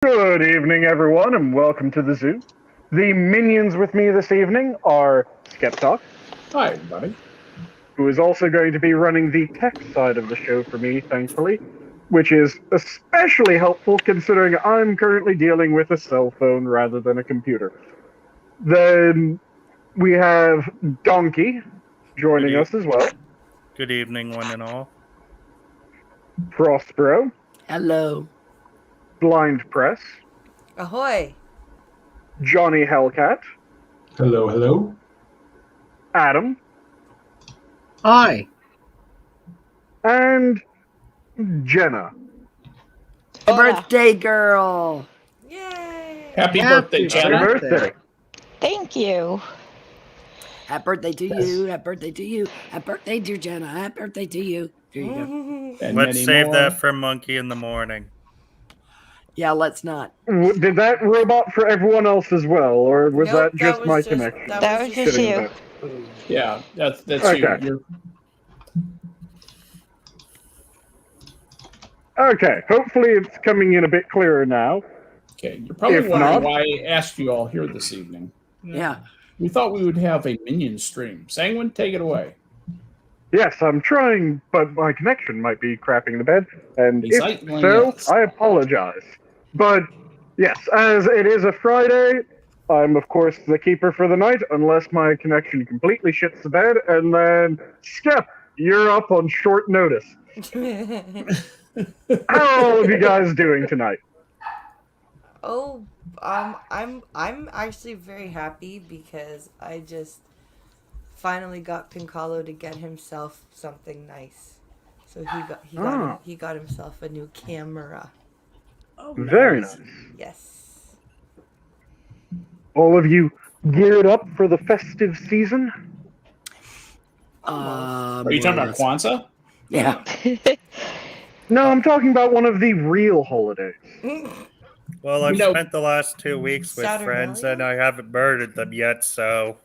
Good evening, everyone, and welcome to the zoo. The minions with me this evening are SkepTock, Hi, everybody. who is also going to be running the tech side of the show for me, thankfully, which is especially helpful considering I'm currently dealing with a cell phone rather than a computer. Then we have Donkey joining us as well, Good evening, one and all. Prospero, Hello. Blind Press, Ahoy! Johnny Hellcat, Hello, hello. Adam, Hi. and Jenna. Birthday girl. Yay! Happy Happy birthday, Happy Jenna. birthday. Thank you. Happy birthday to you. Happy birthday to you. Happy birthday, dear Jenna. Happy birthday to you. There you go. And Let's many save more. that for Monkey in the morning. Yeah, let's not. Did that robot for everyone else as well, or was Nope, that just my was connection? That was just Sitting you. there? Yeah, that's Okay. you. Okay, hopefully it's coming in a bit clearer now. Okay, you're probably If wondering not- why I asked you all here this evening. Yeah. We thought we would have a minion stream. Sanguine, take it away. Yes, I'm trying, but my connection might be crapping the bed, and if Exactly, so, yes. I apologize. But yes, as it is a Friday, I'm of course the keeper for the night, unless my connection completely shits the bed, and then Skep, you're up on short notice. How are all of you guys doing tonight? I'm actually very happy because I just finally got Pincalo to get himself something nice. So he got himself a new camera. Oh, Very nice. Yes. All of you geared up for the festive season? Are you talking about Kwanzaa? Yeah. No, I'm talking about one of the real holidays. Well, I've No. spent the last 2 weeks with Saturnalia? friends and I haven't murdered them yet, so.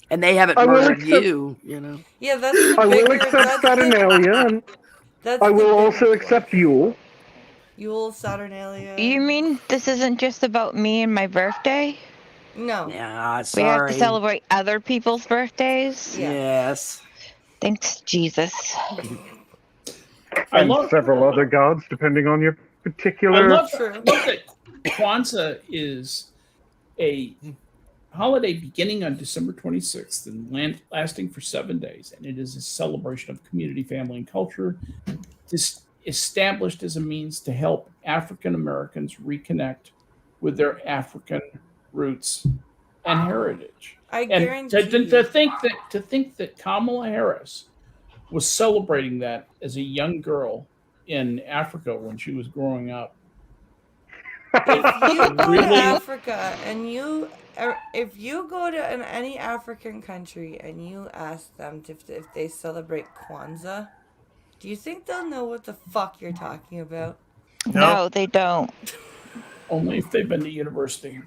And they haven't I will murdered accept- you, you know. Yeah, that's the I will bigger. accept That's Saturnalia, and that's I the will bigger also point. accept Yule. Yule, Saturnalia. You mean this isn't just about me and my birthday? No. Yeah, We have sorry. to celebrate other people's birthdays? Yeah. Yes. Thanks, Jesus. I And love several other gods, depending on your I particular... love True. that Kwanzaa is a holiday beginning on December 26th and lasting for 7 days. And it is a celebration of community, family, and culture. This established as a means to help African Americans reconnect with their African roots and heritage. I And guarantee. to think that Kamala Harris was celebrating that as a young girl in Africa when she was growing up. If you go Really? to Africa and if you go to any African country and you ask them if they celebrate Kwanzaa, do you think they'll know what the fuck you're talking about? No, they don't. Only if they've been to university.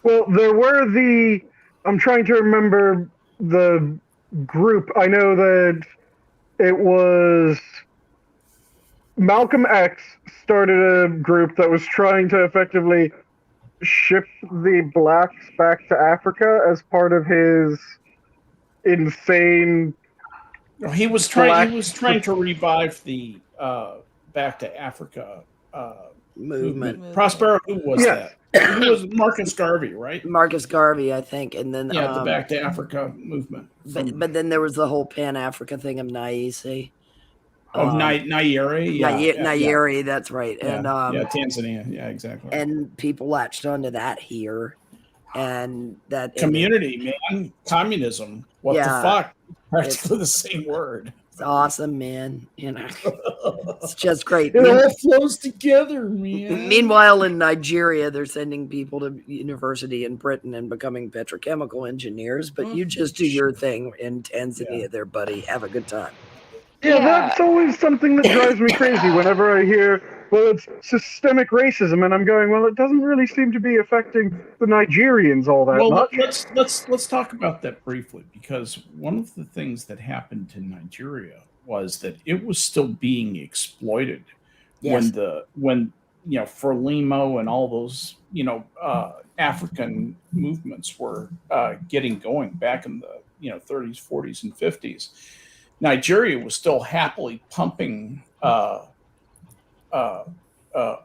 Well, there were the... I'm trying to remember the group. I know that it was... Malcolm X started a group that was trying to effectively ship the blacks back to Africa as part of his insane... He was trying to revive the Back to Africa movement. Prospero, who was Yes. that? Who was Marcus Garvey, right? Marcus Garvey, I think. And then Yeah, the Back to Africa movement. but then there was the whole Pan Africa thing of Naisi. Of Nyeri. Nyeri, that's right. Yeah, And yeah, Tanzania. Yeah, exactly. and people latched onto that here. And that Community, man. Communism. What the Yeah. fuck? Practically the same word. It's awesome, man. You know, it's just great. It all flows together, man. Meanwhile, in Nigeria, they're sending people to university in Britain and becoming petrochemical engineers. But you just do your thing in Tanzania, there, buddy. Have a good time. Yeah, Yeah. that's always something that drives me crazy whenever I hear, well, it's systemic racism, and I'm going, well, it doesn't really seem to be affecting the Nigerians all that Well, much. let's talk about that briefly, because one of the things that happened to Nigeria was that it was still being exploited Yes. when Frelimo and all those, African movements were getting going back in the 30s, 40s, and 50s. Nigeria was still happily pumping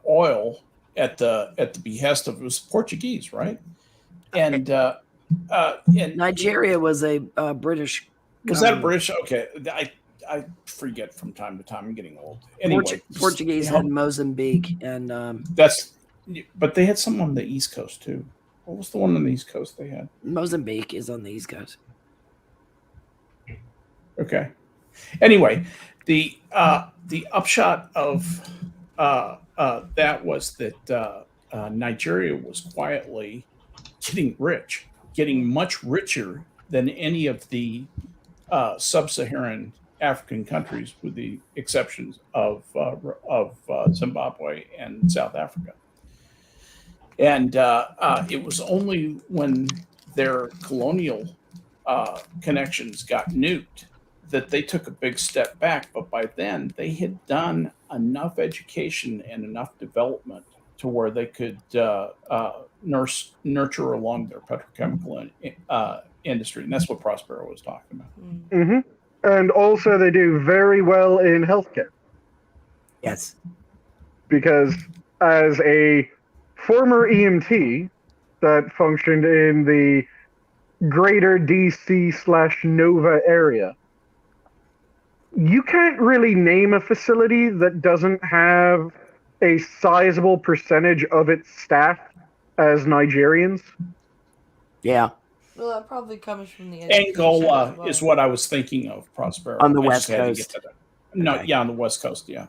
oil at the behest of, it was Portuguese, right? And Nigeria was a British. Was that a British? Okay, I forget from time to time. I'm getting old. Anyway, Portuguese had Mozambique, and but they had some on the East Coast too. What was the one on the East Coast they had? Mozambique is on the East Coast. Okay. Anyway, the upshot of that was that Nigeria was quietly getting rich, getting much richer than any of the sub-Saharan African countries, with the exceptions of Zimbabwe and South Africa. And it was only when their colonial connections got nuked that they took a big step back. But by then, they had done enough education and enough development to where they could nurture along their petrochemical industry. And that's what Prospero was talking about. Mm-hmm. And also they do very well in healthcare. Yes. Because as a former EMT that functioned in the greater DC/Nova area, you can't really name a facility that doesn't have a sizable percentage of its staff as Nigerians. Yeah. Well, that probably comes from the Angola is what I was thinking of, Prospero. On the West Coast. No, Okay. yeah, on the West Coast, yeah.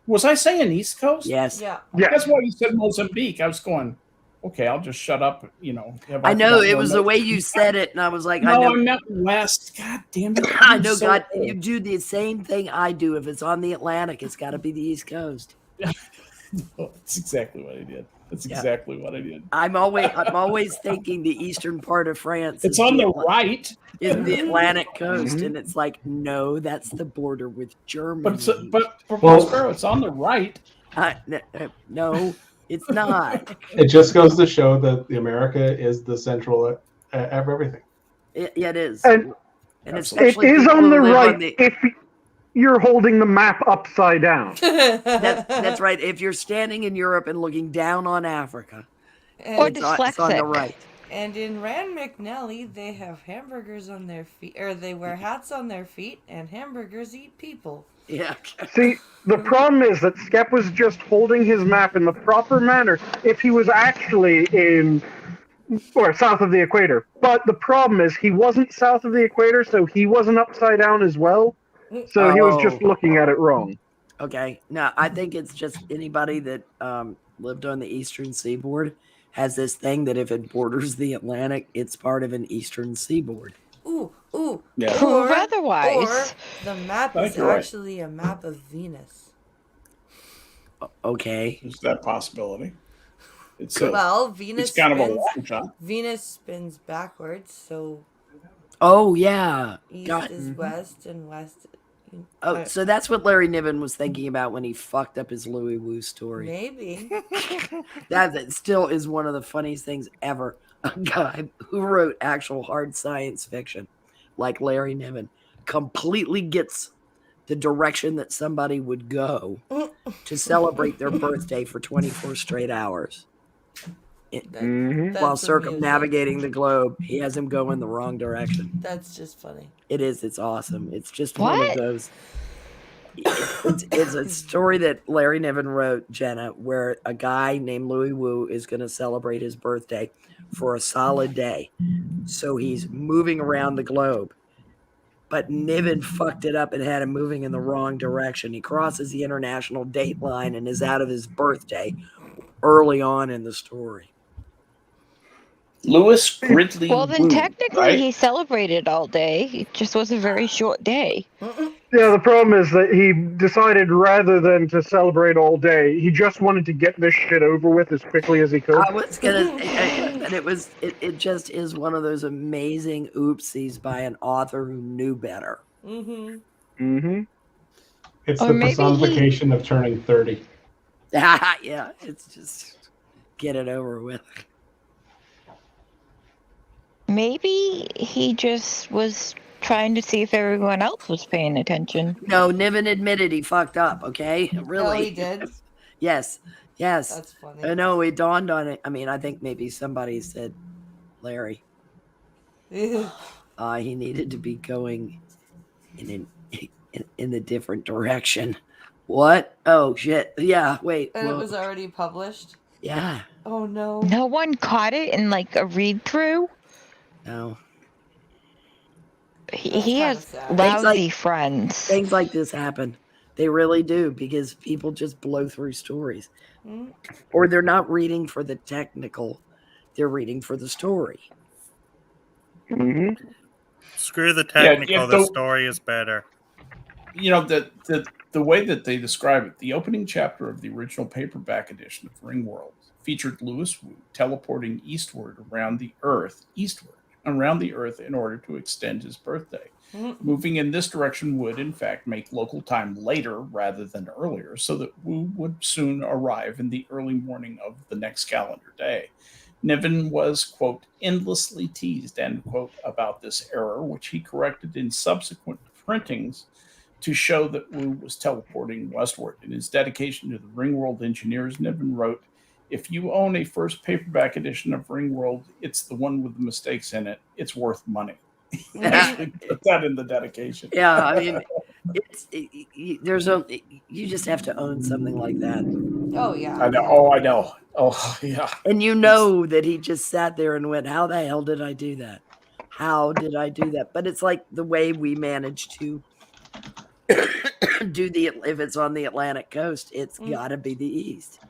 Was I saying East Coast? Yes. Yeah. That's why you said Mozambique. I was going, okay, I'll just shut up. I know it was the way you said it, and I was like, no, I know. I meant West. God damn it. I know, God, you do the same thing I do. If it's on the Atlantic, it's got to be the East Coast. That's exactly what I did. That's exactly what I did. I'm always thinking the eastern part of France. It's on the right. In the Atlantic coast, and it's like, no, that's the border with Germany. But Prospero, it's on the right. No, it's not. It just goes to show that the America is the central of everything. It is. And it is on the right if you're holding the map upside down. That's right. If you're standing in Europe and looking down on Africa, Or it's on the right. And in Rand McNally, they have hamburgers on their feet, or they wear hats on their feet, and hamburgers eat people. Yeah. See, the problem is that Skep was just holding his map in the proper manner if he was actually south of the equator. But the problem is he wasn't south of the equator, so he wasn't upside down as well. So he was just looking at it wrong. Okay. No, I think it's just anybody that lived on the eastern seaboard has this thing that if it borders the Atlantic, it's part of an eastern seaboard. Ooh. Yeah. Or Otherwise, the map is You're right. actually a map of Venus. Okay. There's that possibility. It's Venus. it's kind of a spins, long shot. Venus spins backwards, so Oh yeah. east God. is west and west. Oh, so that's what Larry Niven was thinking about when he fucked up his Louis Wu story. Maybe. That still is one of the funniest things ever. A guy who wrote actual hard science fiction, like Larry Niven, completely gets the direction that somebody would go to celebrate their birthday for 24 straight hours. While circumnavigating the globe, he has him go in the wrong direction. That's just funny. It is. It's awesome. It's just one of those. It's a story that Larry Niven wrote, Jenna, where a guy named Louis Wu is going to celebrate his birthday for a solid day. So he's moving around the globe. But Niven fucked it up and had him moving in the wrong direction. He crosses the international date line and is out of his birthday early on in the story. Louis Gridley. well, then Wu, technically right? he celebrated all day. It just was a very short day. Yeah, the problem is that he decided rather than to celebrate all day, he just wanted to get this shit over with as quickly as he could. I was gonna, and it just is one of those amazing oopsies by an author who knew better. Mm-hmm. Mm-hmm. It's Or the maybe personification of turning 30. Yeah, it's just get it over with. Maybe he just was trying to see if everyone else was paying attention. No, Niven admitted he fucked up. Okay, really? Oh, he did? Yes. That's funny. No, it dawned on it. I mean, I think maybe somebody said, Larry, he needed to be going in a different direction. What? Oh shit! Yeah, wait. And it was already published? Yeah. Oh no. No one caught it in like a read through. No. He has sad. lousy friends. Things like this happen. They really do, because people just blow through stories. Mm. Or they're not reading for the technical, they're reading for the story. Mm-hmm. Screw the technical. Yeah, the story is better. You know, the way that they describe it, the opening chapter of the original paperback edition of Ringworld featured Louis Wu teleporting eastward around the Earth in order to extend his birthday. Moving in this direction would, in fact, make local time later rather than earlier, so that Wu would soon arrive in the early morning of the next calendar day. Niven was, quote, endlessly teased, end quote, about this error, which he corrected in subsequent printings to show that Wu was teleporting westward. In his dedication to the Ringworld engineers, Niven wrote, "If you own a first paperback edition of Ringworld, it's the one with the mistakes in it. It's worth money." Actually put that in the dedication. Yeah, I mean, you just have to own something like that. Oh, yeah. I know. Oh, I know. Oh, yeah. And you know that he just sat there and went, how the hell did I do that? How did I do that? But it's like the way we manage to do if it's on the Atlantic coast, it's got to be the East.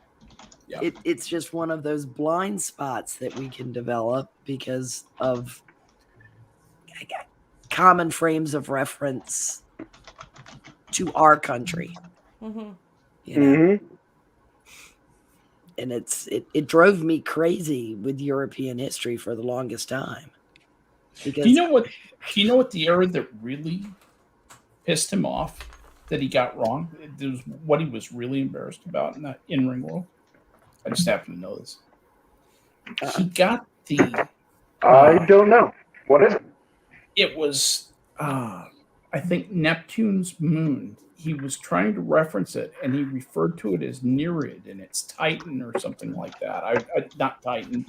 Yeah. It's just one of those blind spots that we can develop because of common frames of reference to our country. Mm-hmm. You know? And it drove me crazy with European history for the longest time. Because Do you know what the error that really pissed him off that he got wrong? It was what he was really embarrassed about in Ringworld. I just happen to know this. He got the. I don't know. What is it? It was, I think, Neptune's moon. He was trying to reference it, and he referred to it as Nereid, and it's Titan or something like that. Not Titan,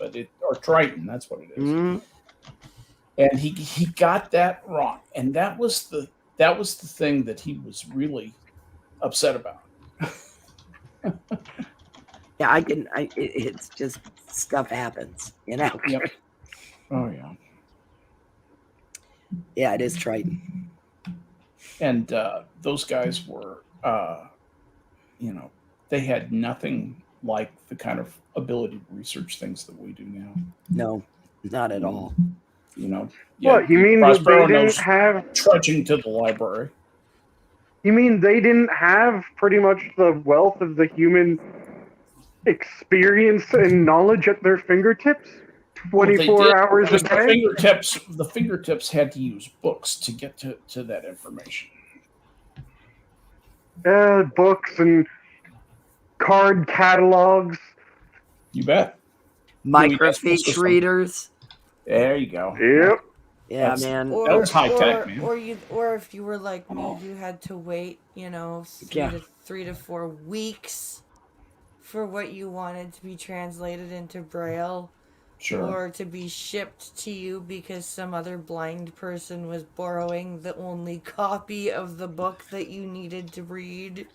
or Triton. That's what it is. Mm-hmm. And he got that wrong, and that was the thing that he was really upset about. Yeah, it's just stuff happens, you know. Yep. Oh yeah. Yeah, it is Triton. And those guys were, they had nothing like the kind of ability to research things that we do now. No, not at all. What, you mean Prospero they didn't knows have... trudging to the library. You mean they didn't have pretty much the wealth of the human experience and knowledge at their fingertips? 24 hours a day? The fingertips had to use books to get to that information. Books and card catalogs. You bet. Microfiche readers. There you go. Yep. Yeah, man. That was high tech, man. Or if you were like me, you had to wait, 3 to 4 weeks for what you wanted to be translated into Braille. Sure. Or to be shipped to you because some other blind person was borrowing the only copy of the book that you needed to read.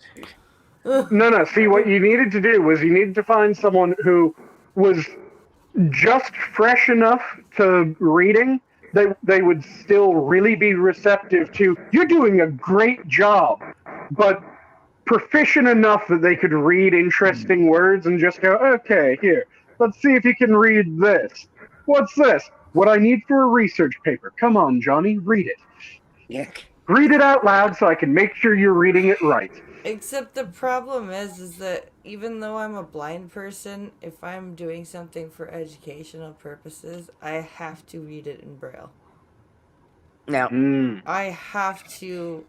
No. See, what you needed to do was you needed to find someone who was just fresh enough to reading that they would still really be receptive to, you're doing a great job, but proficient enough that they could read interesting words and just go, okay, here, let's see if you can read this. What's this? What I need for a research paper. Come on, Johnny, read it. Yeah. Read it out loud so I can make sure you're reading it right. Except the problem is that even though I'm a blind person, if I'm doing something for educational purposes, I have to read it in Braille. No. I have to,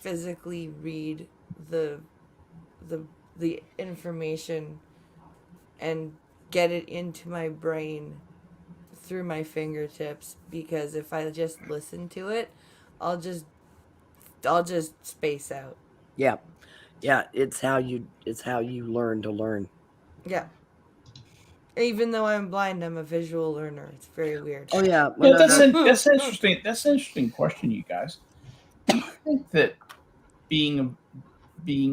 physically read the the information and get it into my brain through my fingertips, because if I just listen to it, I'll just space out. Yeah. Yeah, it's how you learn to learn. Yeah. Even though I'm blind, I'm a visual learner. It's very weird. Oh yeah. Yeah, Well, that's interesting. That's an interesting question, you guys. Do you think that being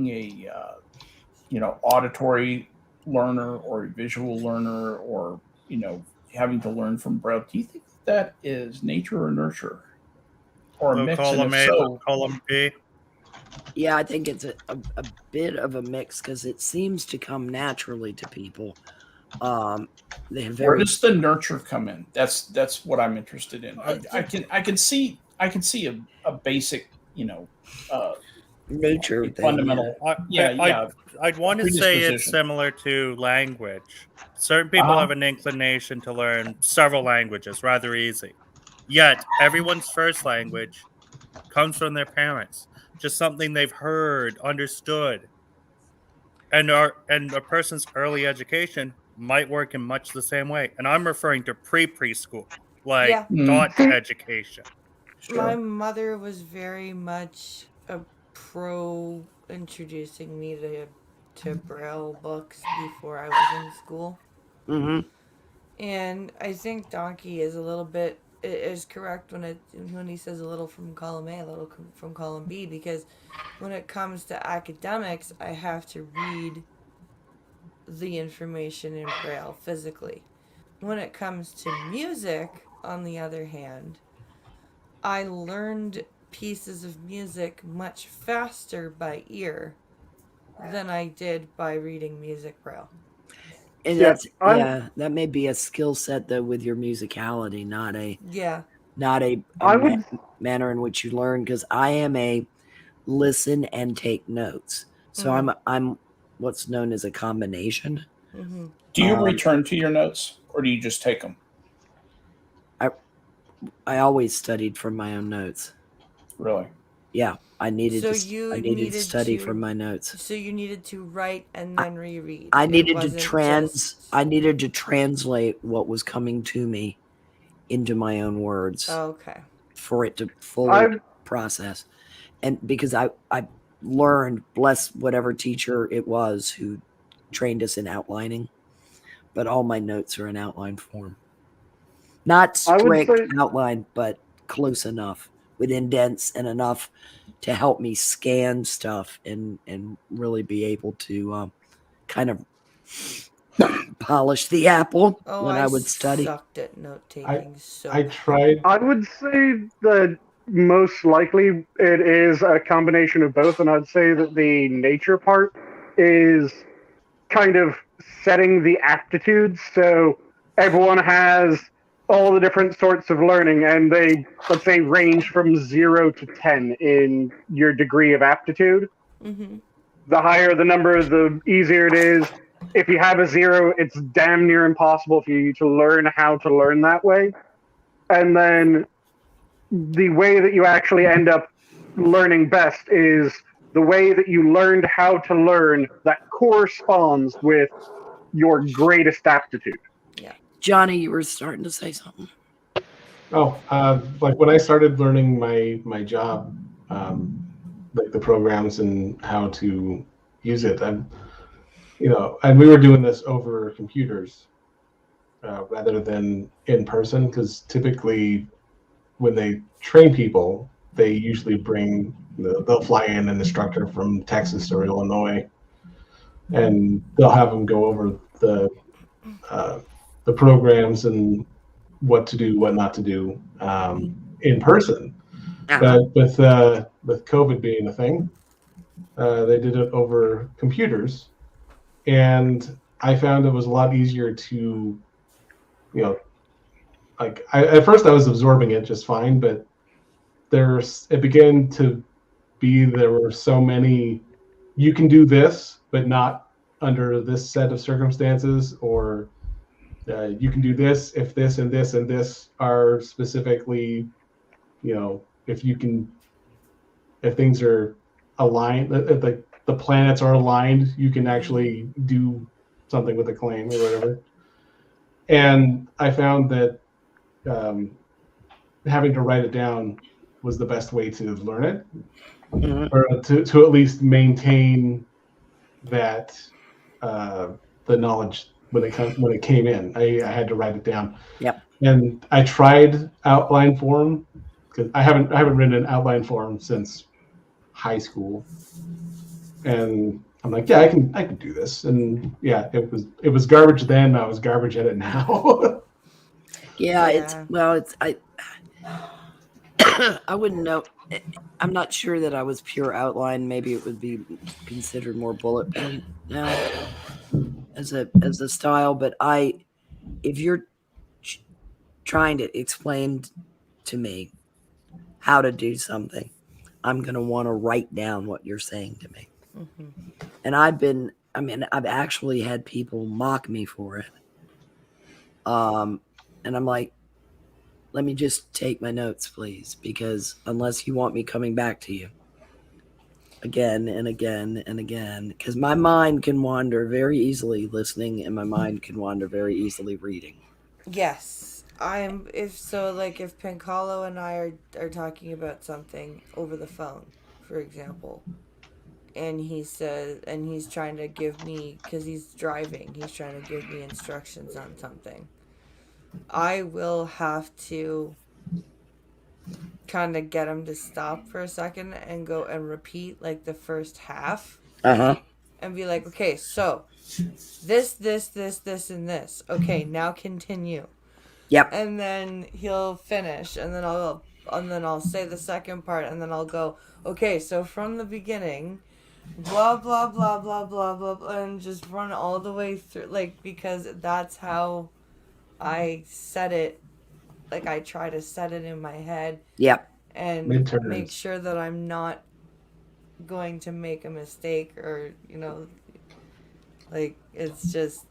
a auditory learner or a visual learner, or having to learn from Braille, do you think that is nature or nurture, or a So mix? column And if A, so, column B. yeah, I think it's a bit of a mix because it seems to come naturally to people. They have where very does the nurture come in? That's what I'm interested in. I can see a basic nature a thing. fundamental I'd want to say it's predisposition. similar to language. Certain people have an inclination to learn several languages rather easy. Yet everyone's first language comes from their parents, just something they've heard, understood. And a person's early education might work in much the same way. And I'm referring to preschool, like Yeah. dot education. My mother was very much a pro introducing me to Braille books before I was in school. Mm-hmm. And I think Donkey is a little bit is correct when he says a little from column A, a little from column B, because when it comes to academics, I have to read the information in Braille physically. When it comes to music, on the other hand, I learned pieces of music much faster by ear than I did by reading music Braille. And Yeah, that may be a skill set though with your musicality, not a manner in which you learn. Because I am a listen and take notes, so I'm what's known as a combination. Mm-hmm. Do you return to your notes, or do you just take them? I always studied from my own notes. Really? Yeah, I needed to study from my notes. So you needed to write and then reread. I needed to translate what was coming to me into my own words. Okay. For it to fully process. And because I learned, bless whatever teacher it was who trained us in outlining, but all my notes are in outline form. Not strict outline, but close enough with indents and enough to help me scan stuff and really be able to kind of polish the apple when I would study. I sucked at note taking. I tried. I would say that most likely it is a combination of both, and I'd say that the nature part is kind of setting the aptitudes. So everyone has all the different sorts of learning, and they, let's say, range from 0 to 10 in your degree of aptitude. Mm-hmm. The higher the number, the easier it is. If you have a 0, it's damn near impossible for you to learn how to learn that way. And then the way that you actually end up learning best is the way that you learned how to learn that corresponds with your greatest aptitude. Yeah. Johnny, you were starting to say something. Oh, like when I started learning my job, like the programs and how to use it, and we were doing this over computers rather than in person, because typically when they train people, they usually they'll fly in an instructor from Texas or Illinois, and they'll have them go over the programs and what to do, what not to do in person. But with COVID being a thing, they did it over computers, and I found it was a lot easier to, at first I was absorbing it just fine, but it began to be, there were so many, you can do this, but not under this set of circumstances, or you can do this if this and this and this are specifically, if things are aligned, like the planets are aligned, you can actually do something with a claim or whatever. And I found that having to write it down was the best way to learn it, or to at least maintain that the knowledge when it came in. I had to write it down. Yep. And I tried outline form because I haven't written an outline form since high school, and I'm like, yeah, I can do this. And yeah, it was garbage then. I was garbage at it now. Yeah, I wouldn't know. I'm not sure that I was pure outline. Maybe it would be considered more bullet point now as a style. But if you're trying to explain to me how to do something, I'm going to want to write down what you're saying to me. And I've actually had people mock me for it. And I'm like, let me just take my notes, please, because unless you want me coming back to you again and again and again, because my mind can wander very easily listening, and my mind can wander very easily reading. Yes. If Pincalo and I are talking about something over the phone, for example, and he's trying to give me, because he's driving, he's trying to give me instructions on something, I will have to kind of get him to stop for a second and go and repeat like the first half. And be like, okay, so this, and this. Okay, now continue. Yep. And then he'll finish, and then I'll say the second part, and then I'll go, okay, so from the beginning, blah blah blah blah blah blah, blah, and just run all the way through, like, because that's how I set it. Like, I try to set it in my head. Yep. And make sure that I'm not going to make a mistake, or like, it's just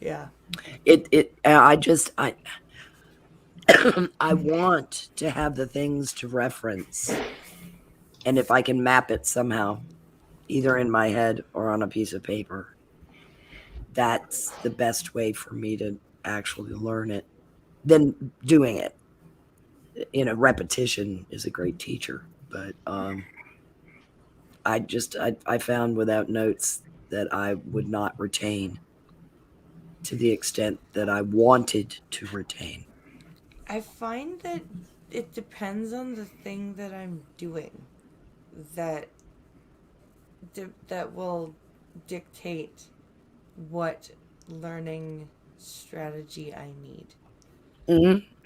yeah. I want to have the things to reference, and if I can map it somehow, either in my head or on a piece of paper, that's the best way for me to actually learn it than doing it. Repetition is a great teacher, but I found without notes that I would not retain to the extent that I wanted to retain. I find that it depends on the thing that I'm doing that will dictate what learning strategy I need.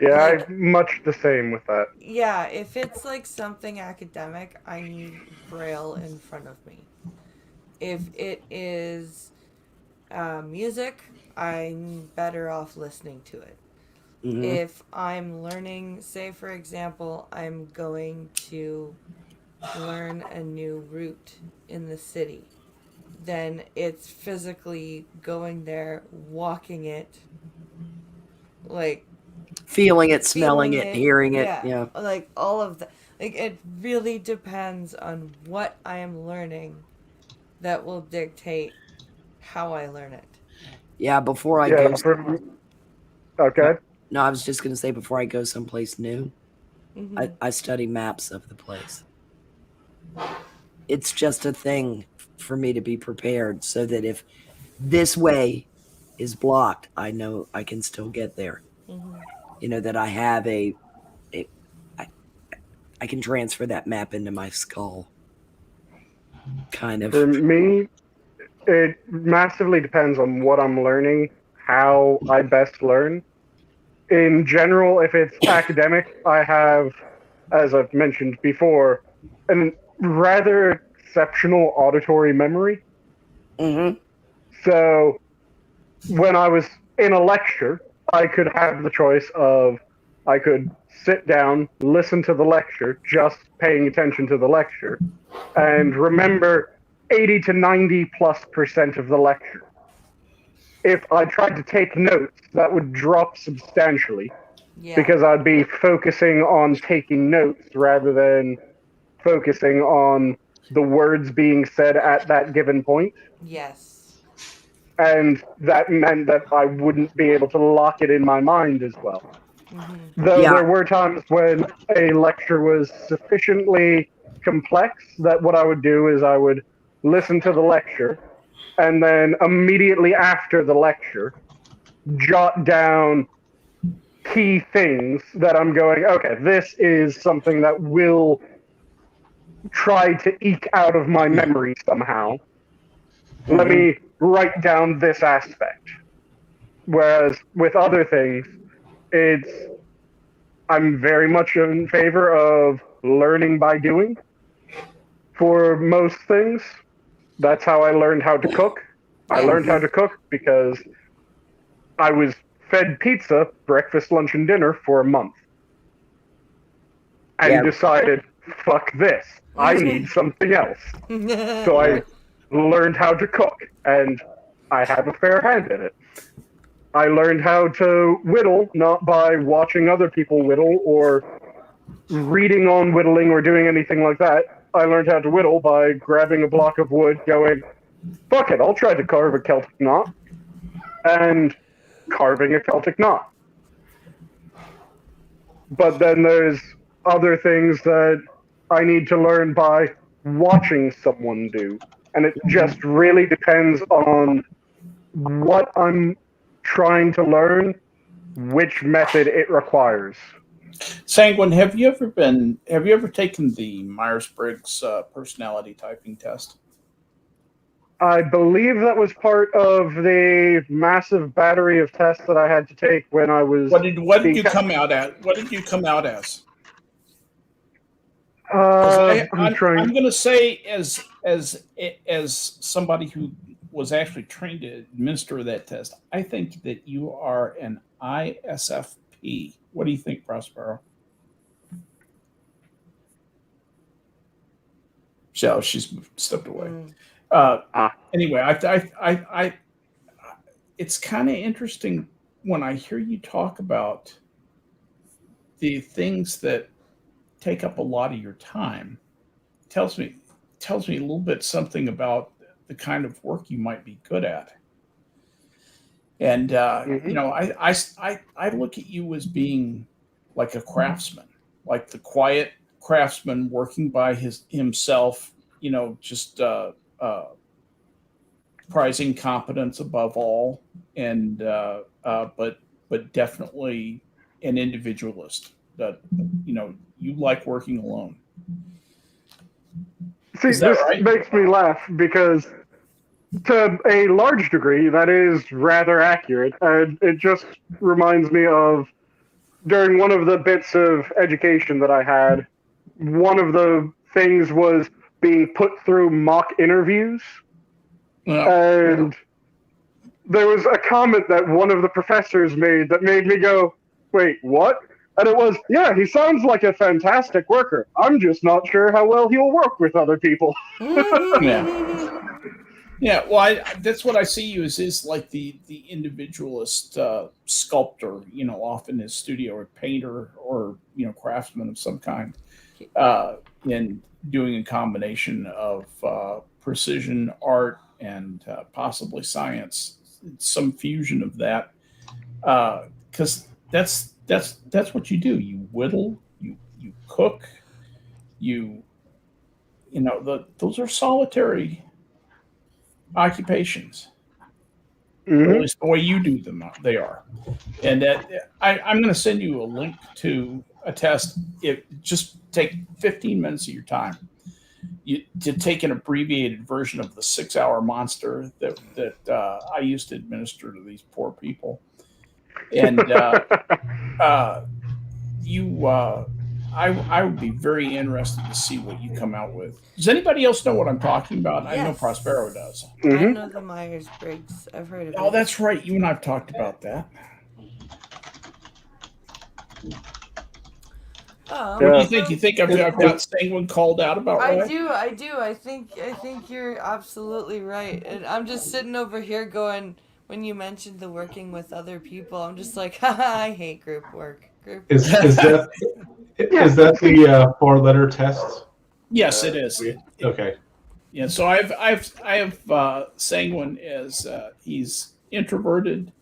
Yeah, I'm much the same with that. Yeah, if it's like something academic, I need Braille in front of me. If it is music, I'm better off listening to it. If I'm learning, say for example, I'm going to learn a new route in the city, then it's physically going there, walking it, like feeling it, smelling it, hearing it. Yeah. Like all of that. Like, it really depends on what I am learning that will dictate how I learn it. Yeah, before I go... Okay. No, I was just going to say, before I go someplace new, I study maps of the place. It's just a thing for me to be prepared, so that if this way is blocked, I know I can still get there. That I have I can transfer that map into my skull. Kind of. For me, it massively depends on what I'm learning, how I best learn. In general, if it's academic, I have, as I've mentioned before, a rather exceptional auditory memory. So when I was in a lecture, I could have the choice of, I could sit down, listen to the lecture, just paying attention to the lecture, and remember 80 to 90+% of the lecture. If I tried to take notes, that would drop substantially, because I'd be focusing on taking notes rather than focusing on the words being said at that given point. Yes. And that meant that I wouldn't be able to lock it in my mind as well. Though Yeah. there were times when a lecture was sufficiently complex that what I would do is I would listen to the lecture and then immediately after the lecture jot down key things that I'm going, okay, this is something that will try to eke out of my memory somehow. Let me write down this aspect. Whereas with other things, I'm very much in favor of learning by doing. For most things, that's how I learned how to cook. I learned how to cook because I was fed pizza, breakfast, lunch, and dinner for a month. And decided, fuck this. I need something else. So I learned how to cook, and I have a fair hand in it. I learned how to whittle, not by watching other people whittle or reading on whittling or doing anything like that. I learned how to whittle by grabbing a block of wood, going, fuck it, I'll try to carve a Celtic knot, and carving a Celtic knot. But then there's other things that I need to learn by watching someone do. And it just really depends on what I'm trying to learn, which method it requires. Sanguine, have you ever taken the Myers-Briggs personality typing test? I believe that was part of the massive battery of tests that I had to take when I was. What did you come out at? What did you come out as? I'm going to say, as somebody who was actually trained to administer that test, I think that you are an ISFP. What do you think, Prospero? So she's stepped away. Anyway, I it's kind of interesting when I hear you talk about the things that take up a lot of your time. Tells me a little bit something about the kind of work you might be good at. And I look at you as being like a craftsman, like the quiet craftsman working by himself, just prizing competence above all, and but definitely an individualist. That you like working alone. See, this right? Makes me laugh because to a large degree that is rather accurate, and it just reminds me of during one of the bits of education that I had, one of the things was being put through mock interviews. And there was a comment that one of the professors made that made me go, wait, what? And it was, yeah, he sounds like a fantastic worker. I'm just not sure how well he'll work with other people. Yeah, well, that's what I see you as, is like the individualist sculptor, off in his studio, or painter, or, craftsman of some kind, and doing a combination of precision art and possibly science, some fusion of that, because that's what you do. You whittle, you cook, those are solitary occupations. Mm-hmm. At least the way you do them, they are. And I'm going to send you a link to a test. Just take 15 minutes of your time to take an abbreviated version of the 6-hour monster that I used to administer to these poor people. And I would be very interested to see what you come out with. Does anybody else know what I'm talking about? Yes. I know Prospero does. I know the Myers-Briggs. I've heard of it. Oh, that's right. You and I've talked about that. What do you think? You think I've got Sanguine called out about right? I do. I think you're absolutely right. And I'm just sitting over here going, when you mentioned the working with other people, I'm just like, I hate group work. Is that the 4-letter test? Yes, it is. Okay. Yeah, so I have Sanguine as he's introverted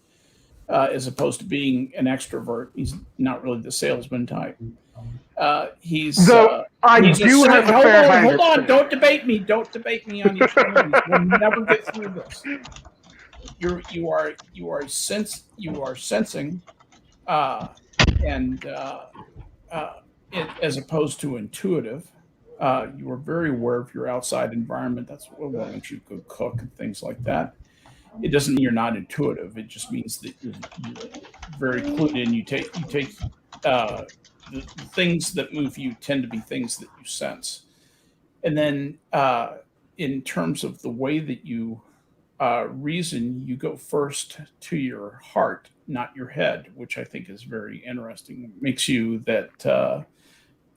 as opposed to being an extrovert. He's not really the salesman type. He's Though I do have a fair hand. Hold on! Don't debate me. Don't debate me on each one. We'll never get through this. You are sensing, and as opposed to intuitive. You are very aware of your outside environment. That's what makes you good cook and things like that. It doesn't mean you're not intuitive. It just means that you're very clued in. You take the things that move you tend to be things that you sense. And then in terms of the way that you reason, you go first to your heart, not your head, which I think is very interesting. It makes you that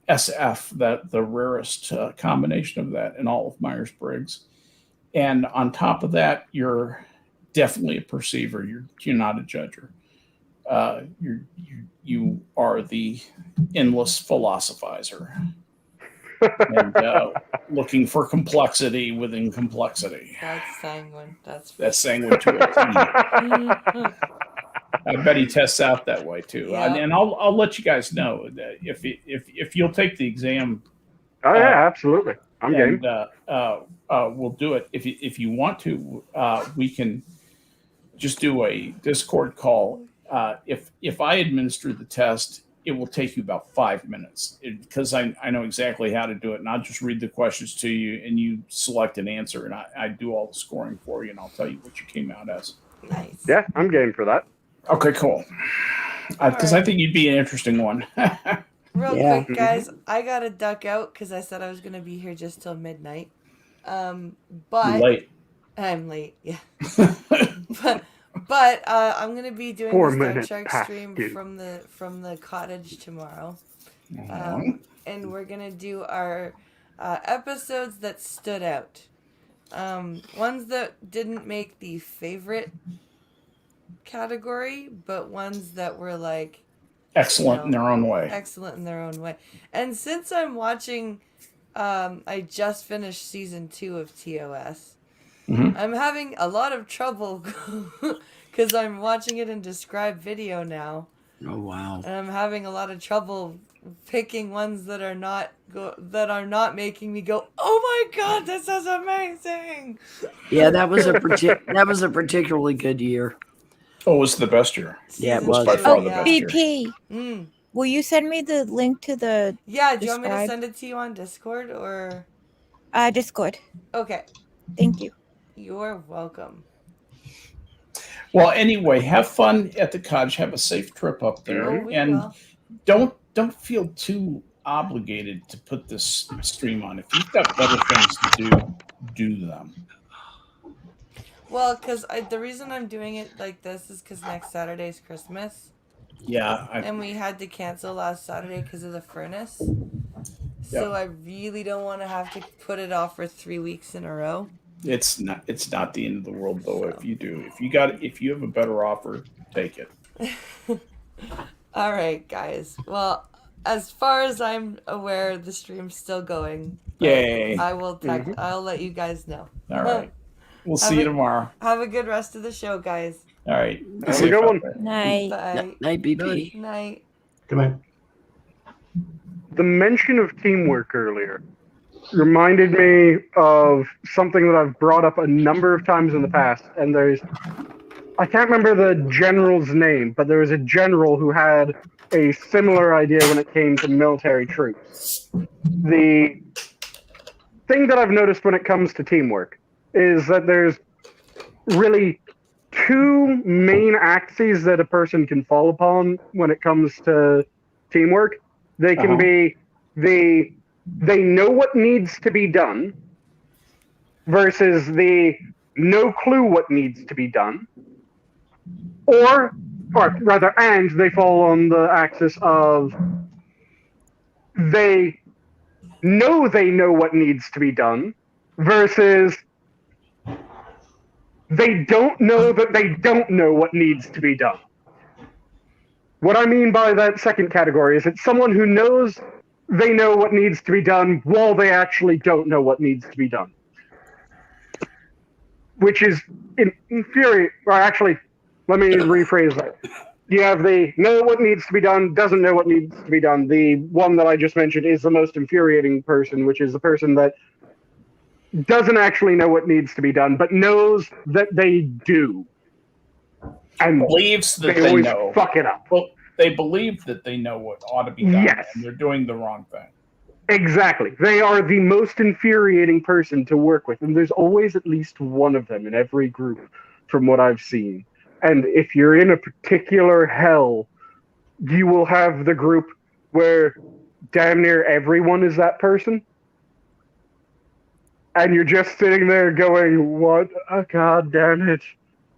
SF, that the rarest combination of that in all of Myers-Briggs. And on top of that, you're definitely a perceiver. You're not a judger. You are the endless philosophizer and looking for complexity within complexity. That's Sanguine. That's Sanguine to a T. I bet he tests out that way too. Yeah. And I'll let you guys know that if you'll take the exam. Oh yeah, absolutely. I'm game. We'll do it. If you want to, we can just do a Discord call. If I administer the test, it will take you about 5 minutes because I know exactly how to do it, and I'll just read the questions to you, and you select an answer, and I do all the scoring for you, and I'll tell you what you came out as. Nice. Yeah, I'm game for that. Okay, cool. Because I think you'd be an interesting one. Real quick, guys, I gotta duck out because I said I was gonna be here just till midnight. But late. I'm late. Yeah. but I'm gonna be doing a Star Trek stream from the cottage tomorrow, and we're gonna do our episodes that stood out, ones that didn't make the favorite category, but ones that were like excellent in their own way. Excellent in their own way. And since I'm watching, I just finished season 2 of TUES. Mm-hmm. I'm having a lot of trouble because I'm watching it in described video now. Oh wow! And I'm having a lot of trouble picking ones that are not making me go, "Oh my god, this is amazing!" Yeah, that was a particularly good year. Oh, it was the best year. Yeah, it was. By far the best BP. year. Will you send me the link to the? Yeah, do you want me to send it to you on Discord or? Discord. Okay. Thank you. You're welcome. Well, anyway, have fun at the cottage. Have a safe trip up there, and don't feel too obligated to put this stream on. If you've got better things to do them. Well, because the reason I'm doing it like this is because next Saturday is Christmas. Yeah. And we had to cancel last Saturday because of the furnace. So I really don't want to have to put it off for 3 weeks in a row. It's not the end of the world though. So. If you have a better offer, take it. All right, guys. Well, as far as I'm aware, the stream's still going. Yay! I will I'll let you guys know. All right. We'll see you tomorrow. Have a good rest of the show, guys. All right. Have a good one. Night. Bye. Night, BP. Night. Good night. The mention of teamwork earlier reminded me of something that I've brought up a number of times in the past. And I can't remember the general's name, but there was a general who had a similar idea when it came to military troops. The thing that I've noticed when it comes to teamwork is that there's really two main axes that a person can fall upon when it comes to teamwork. They can be they know what needs to be done versus the no clue what needs to be done. Or rather, and they fall on the axis of they know what needs to be done versus they don't know that they don't know what needs to be done. What I mean by that second category is it's someone who knows they know what needs to be done while they actually don't know what needs to be done. Which is infuriating. Or actually, let me rephrase that. You have the know what needs to be done, doesn't know what needs to be done. The one that I just mentioned is the most infuriating person, which is the person that doesn't actually know what needs to be done, but knows that they do. And believes that they they always know. fuck it up. Well, they believe that they know what ought to be done, Yes. and they're doing the wrong thing. Exactly. They are the most infuriating person to work with, and there's always at least one of them in every group from what I've seen. And if you're in a particular hell, you will have the group where damn near everyone is that person. And you're just sitting there going, what? Oh, God damn it.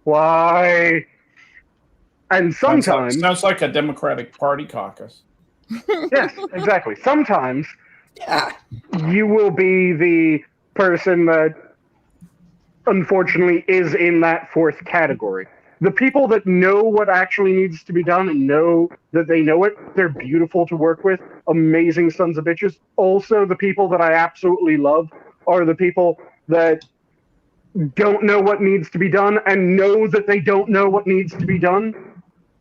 Why? And sometimes... Sounds like a Democratic Party caucus. Yes, exactly. Sometimes Yeah. you will be the person that unfortunately is in that fourth category. The people that know what actually needs to be done and know that they know it, they're beautiful to work with, amazing sons of bitches. Also, the people that I absolutely love are the people that don't know what needs to be done and know that they don't know what needs to be done,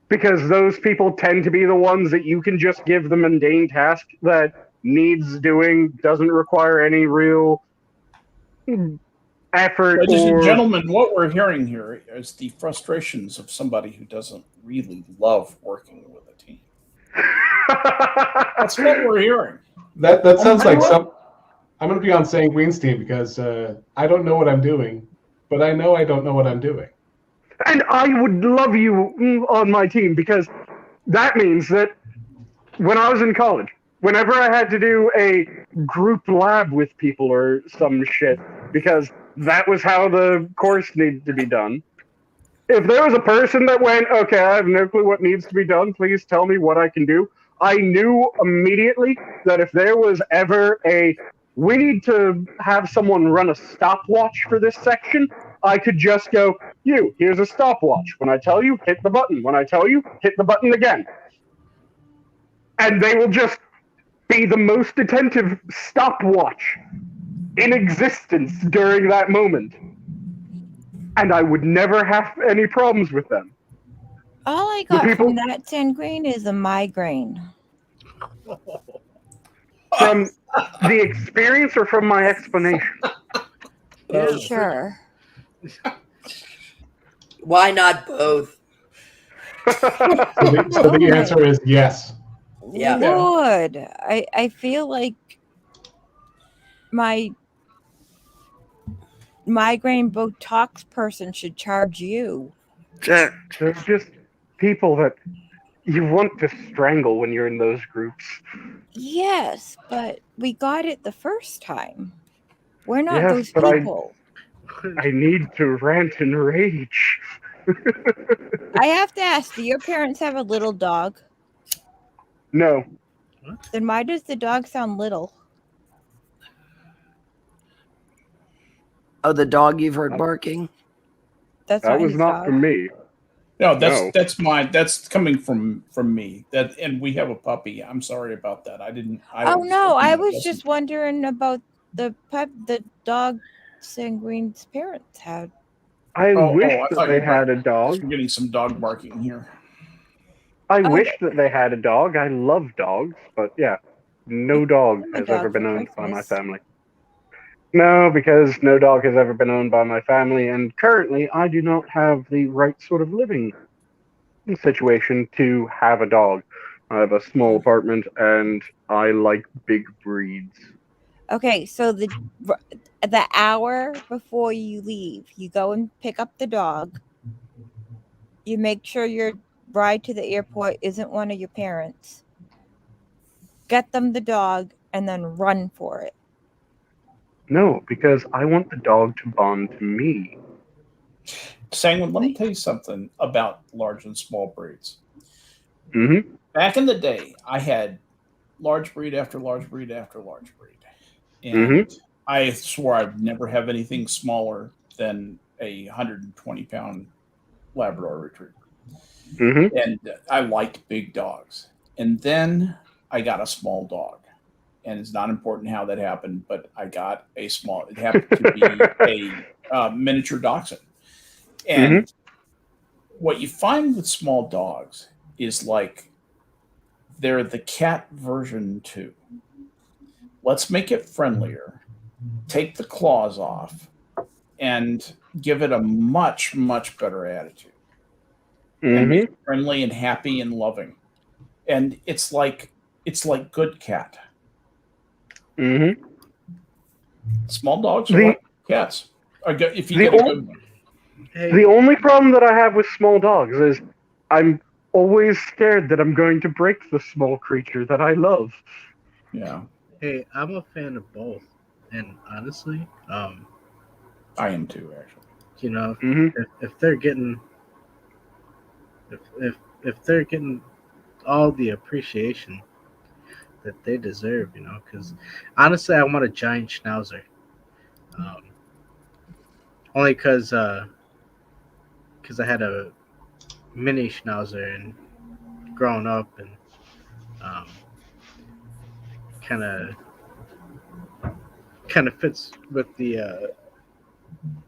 because those people tend to be the ones that you can just give the mundane task that needs doing, doesn't require any real effort. Ladies and gentlemen, what we're hearing here is the frustrations of somebody who doesn't really love working with a team. That's what we're hearing. That sounds like some. I'm going to be on Sanguine's team because I don't know what I'm doing, but I know I don't know what I'm doing. And I would love you on my team, because that means that when I was in college, whenever I had to do a group lab with people or some shit, because that was how the course needed to be done, if there was a person that went, okay, I have no clue what needs to be done, please tell me what I can do, I knew immediately that if there was ever we need to have someone run a stopwatch for this section, I could just go, here's a stopwatch. When I tell you, hit the button. When I tell you, hit the button again. And they will just be the most attentive stopwatch in existence during that moment. And I would never have any problems with them. All I got from that Sanguine is a migraine. From the experience or from my explanation? Sure. Why not both? So the answer is yes. Yeah. Lord, I feel like my migraine Botox person should charge you. They're just people that you want to strangle when you're in those groups. Yes, but we got it the first time. We're not Yes, those but people. I need to rant and rage. I have to ask, do your parents have a little dog? No. Then why does the dog sound little? Oh, the dog you've heard barking? That was not from me. No, that's mine. That's coming from me. And we have a puppy. I'm sorry about that. I was just wondering about the dog Sanguine's parents had. I wish that they had a dog. We're getting some dog barking here. I wish that they had a dog. I love dogs, but yeah, no dog has ever been owned by my family. No, because no dog has ever been owned by my family, and currently I do not have the right sort of living situation to have a dog. I have a small apartment, and I like big breeds. Okay, so the hour before you leave, you go and pick up the dog. You make sure your ride to the airport isn't one of your parents. Get them the dog, and then run for it. No, because I want the dog to bond to me. Sanguine, let me tell you something about large and small breeds. Mm-hmm. Back in the day, I had large breed after large breed after large breed. And Mm-hmm. I swore I'd never have anything smaller than a 120-pound Labrador Retriever. Mm-hmm. And I liked big dogs. And then I got a small dog. and it's not important how that happened, but I got a small. It happened to be a miniature dachshund, and what you find with small dogs is like they're the cat version too. Let's make it friendlier, take the claws off, and give it a much, much better attitude. And make it friendly and happy and loving. And it's like good cat. Small dogs are like cats. If you get a good one. The only problem that I have with small dogs is I'm always scared that I'm going to break the small creature that I love. Yeah. Hey, I'm a fan of both, and honestly, I am too, actually. You know, if they're getting, if they're getting all the appreciation that they deserve, you know, because honestly, I want a giant schnauzer, only because I had a mini schnauzer and growing up and kind of fits with the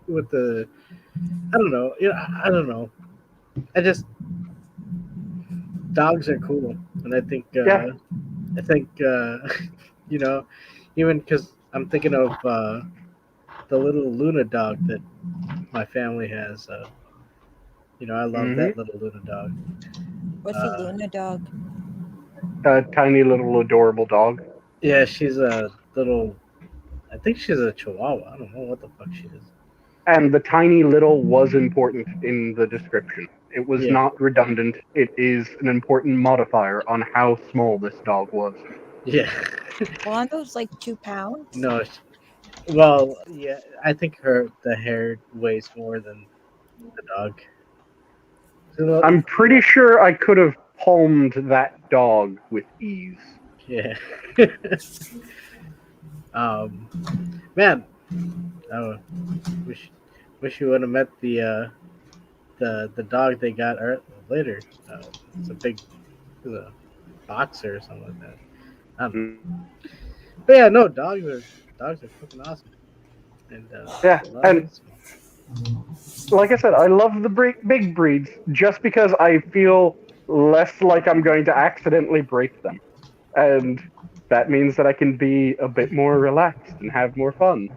I don't know. I don't know. Dogs are cool, and I think you know, even because I'm thinking of the little Luna dog that my family has. You know, I love that little Luna dog. What's a Luna dog? A tiny little adorable dog. Yeah, she's a little. I think she's a Chihuahua. I don't know what the fuck she is. And the tiny little was important in the description. It was not redundant. It is an important modifier on how small this dog was. Yeah. Well, aren't those like 2 pounds? No. Well, yeah, I think the hair weighs more than the dog. I'm pretty sure I could have palmed that dog with ease. Yeah. Man, I wish you would have met the dog they got later. It's a boxer or something like that. I don't know. But yeah, no, dogs are fucking awesome. And and like I said, I love the big breeds just because I feel less like I'm going to accidentally break them, and that means that I can be a bit more relaxed and have more fun.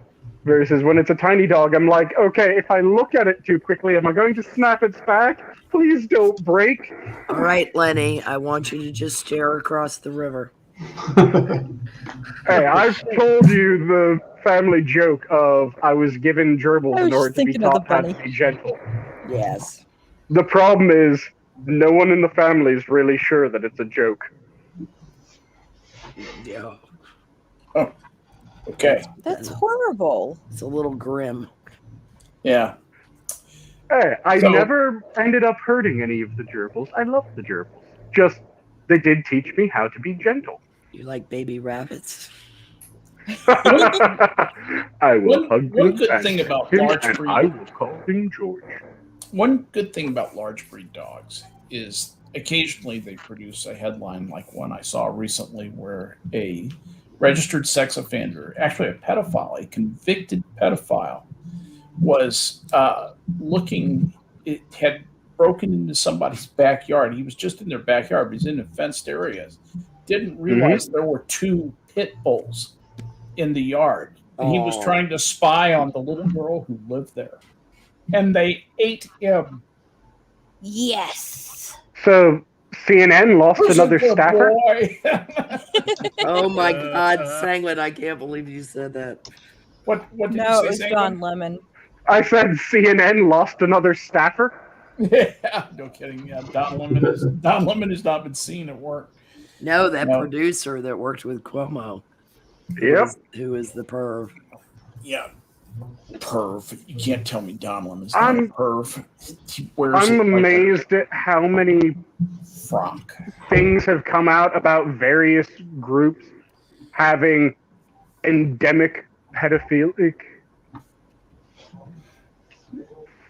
Versus when it's a tiny dog, I'm like, okay, if I look at it too quickly, am I going to snap its back? Please don't break. All right, Lenny, I want you to just stare across the river. Hey, I've told you the family joke of I was given gerbils in order to be taught how to be gentle. Yes. The problem is no one in the family is really sure that it's a joke. Yeah. Oh, okay. That's horrible. It's a little grim. Yeah. Hey, I never ended up hurting any of the gerbils. I love the gerbils. Just, they did teach me how to be gentle. You like baby rabbits? I will hug one him good thing about him large and breed. I will call him George. One good thing about large breed dogs is occasionally they produce a headline like one I saw recently where a registered sex offender, actually a pedophile, a convicted pedophile, was it had broken into somebody's backyard. He was just in their backyard, but he's in the fenced areas. Didn't realize there were 2 pit bulls in the yard. And he was trying to spy on the little girl who lived there. And they ate him. Yes. So CNN lost another staffer? Oh my God, Sanguine, I can't believe you said that. What did you say? No, it was Sanguine? John Lemon. I said CNN lost another staffer? Yeah, no kidding. Yeah, Don Lemon has not been seen at work. No, that producer that worked with Cuomo. Yep. Who is the perv? Yeah. Perv. You can't tell me Don Lemon's not a perv. I'm amazed at how many frock things have come out about various groups having endemic pedophilic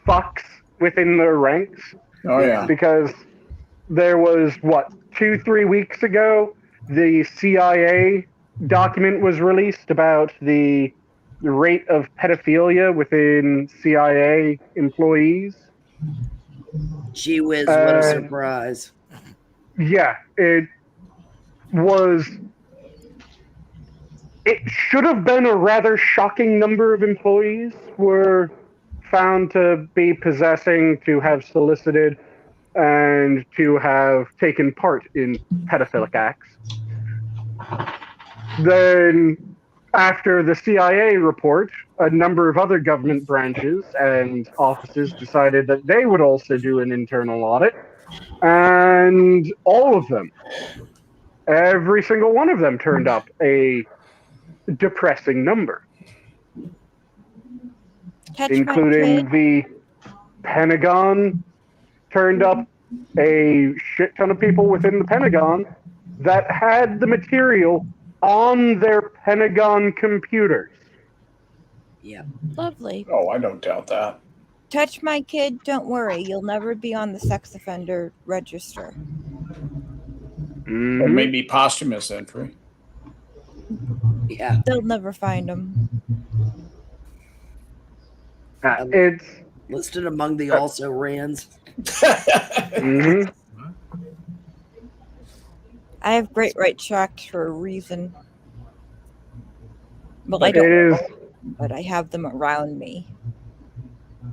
fucks within their ranks. Oh, yeah. Because there was, 2-3 weeks ago, the CIA document was released about the rate of pedophilia within CIA employees. Gee whiz, what a surprise. Yeah, it should have been a rather shocking number of employees were found to be possessing, to have solicited, and to have taken part in pedophilic acts. Then, after the CIA report, a number of other government branches and offices decided that they would also do an internal audit, and all of them, every single one of them, turned up a depressing number, including the Pentagon turned up a shit ton of people within the Pentagon that had the material on their Pentagon computers. Yeah. Lovely. Oh, I don't doubt that. Touch my kid, don't worry. You'll never be on the sex offender register. Or maybe posthumous entry. Yeah. They'll never find him. It's listed among the also rans. Mm-hmm. I have great right tracks for a reason. Well, I don't, but I have them around me.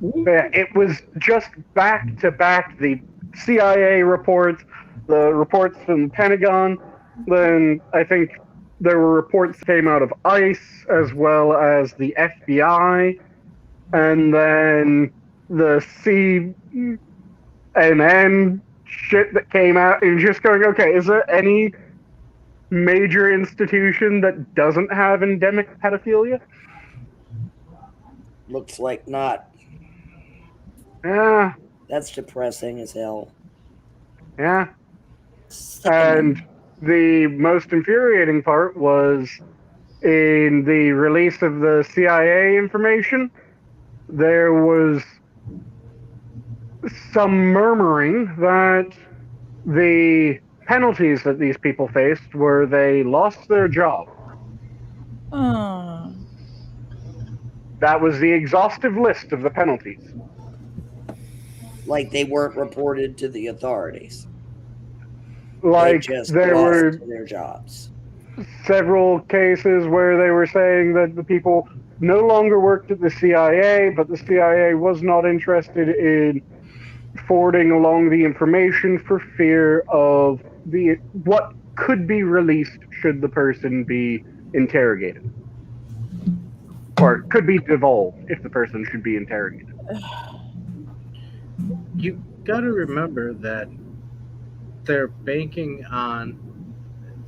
It was just back to back the CIA reports, the reports from the Pentagon. Then I think there were reports that came out of ICE as well as the FBI, and then the CNN shit that came out, and just going, okay, is there any major institution that doesn't have endemic pedophilia? Looks like not. Yeah. That's depressing as hell. Yeah. And the most infuriating part was in the release of the CIA information, there was some murmuring that the penalties that these people faced were they lost their job. Oh. That was the exhaustive list of the penalties. Like they weren't reported to the authorities. Like they just there were their jobs. Several cases where they were saying that the people no longer worked at the CIA, but the CIA was not interested in forwarding along the information for fear of what could be released should the person be interrogated. Or could be divulged if the person should be interrogated. You got to remember that they're banking on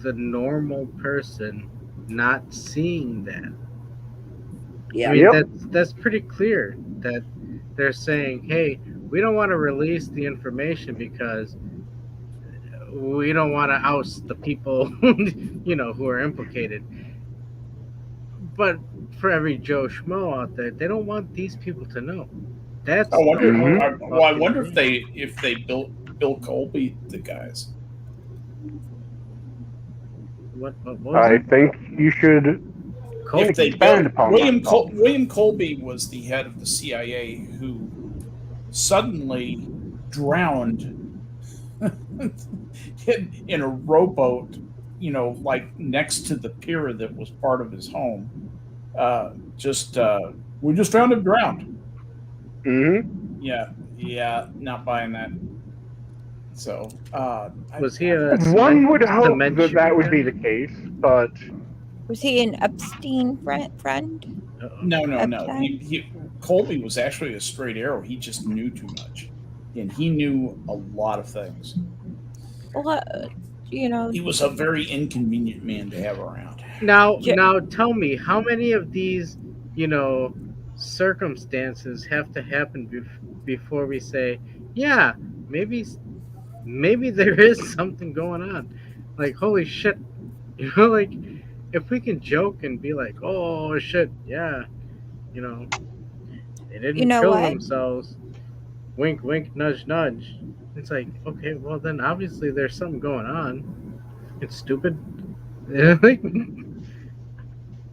the normal person not seeing that. Yeah, I mean, that's pretty clear that they're saying, hey, we don't want to release the information because we don't want to oust the people who are implicated. But for every Joe Schmo out there, they don't want these people to know. That's I wonder if they built Bill Colby the guys. What I think you should. If they built William Colby was the head of the CIA who suddenly drowned in a rowboat, like next to the pier that was part of his home. We just found him drowned. Mm-hmm. Yeah, not buying that. So, was he a one would hope that would be the case, but was he an Epstein friend? No. Colby was actually a straight arrow. He just knew too much, and he knew a lot of things. Well, he was a very inconvenient man to have around. Now tell me, how many of these, circumstances have to happen before we say, yeah, maybe there is something going on? Like, holy shit, like, if we can joke and be like, oh shit, yeah, they didn't kill themselves, wink wink, nudge nudge, it's like, okay, well then obviously there's something going on. It's stupid.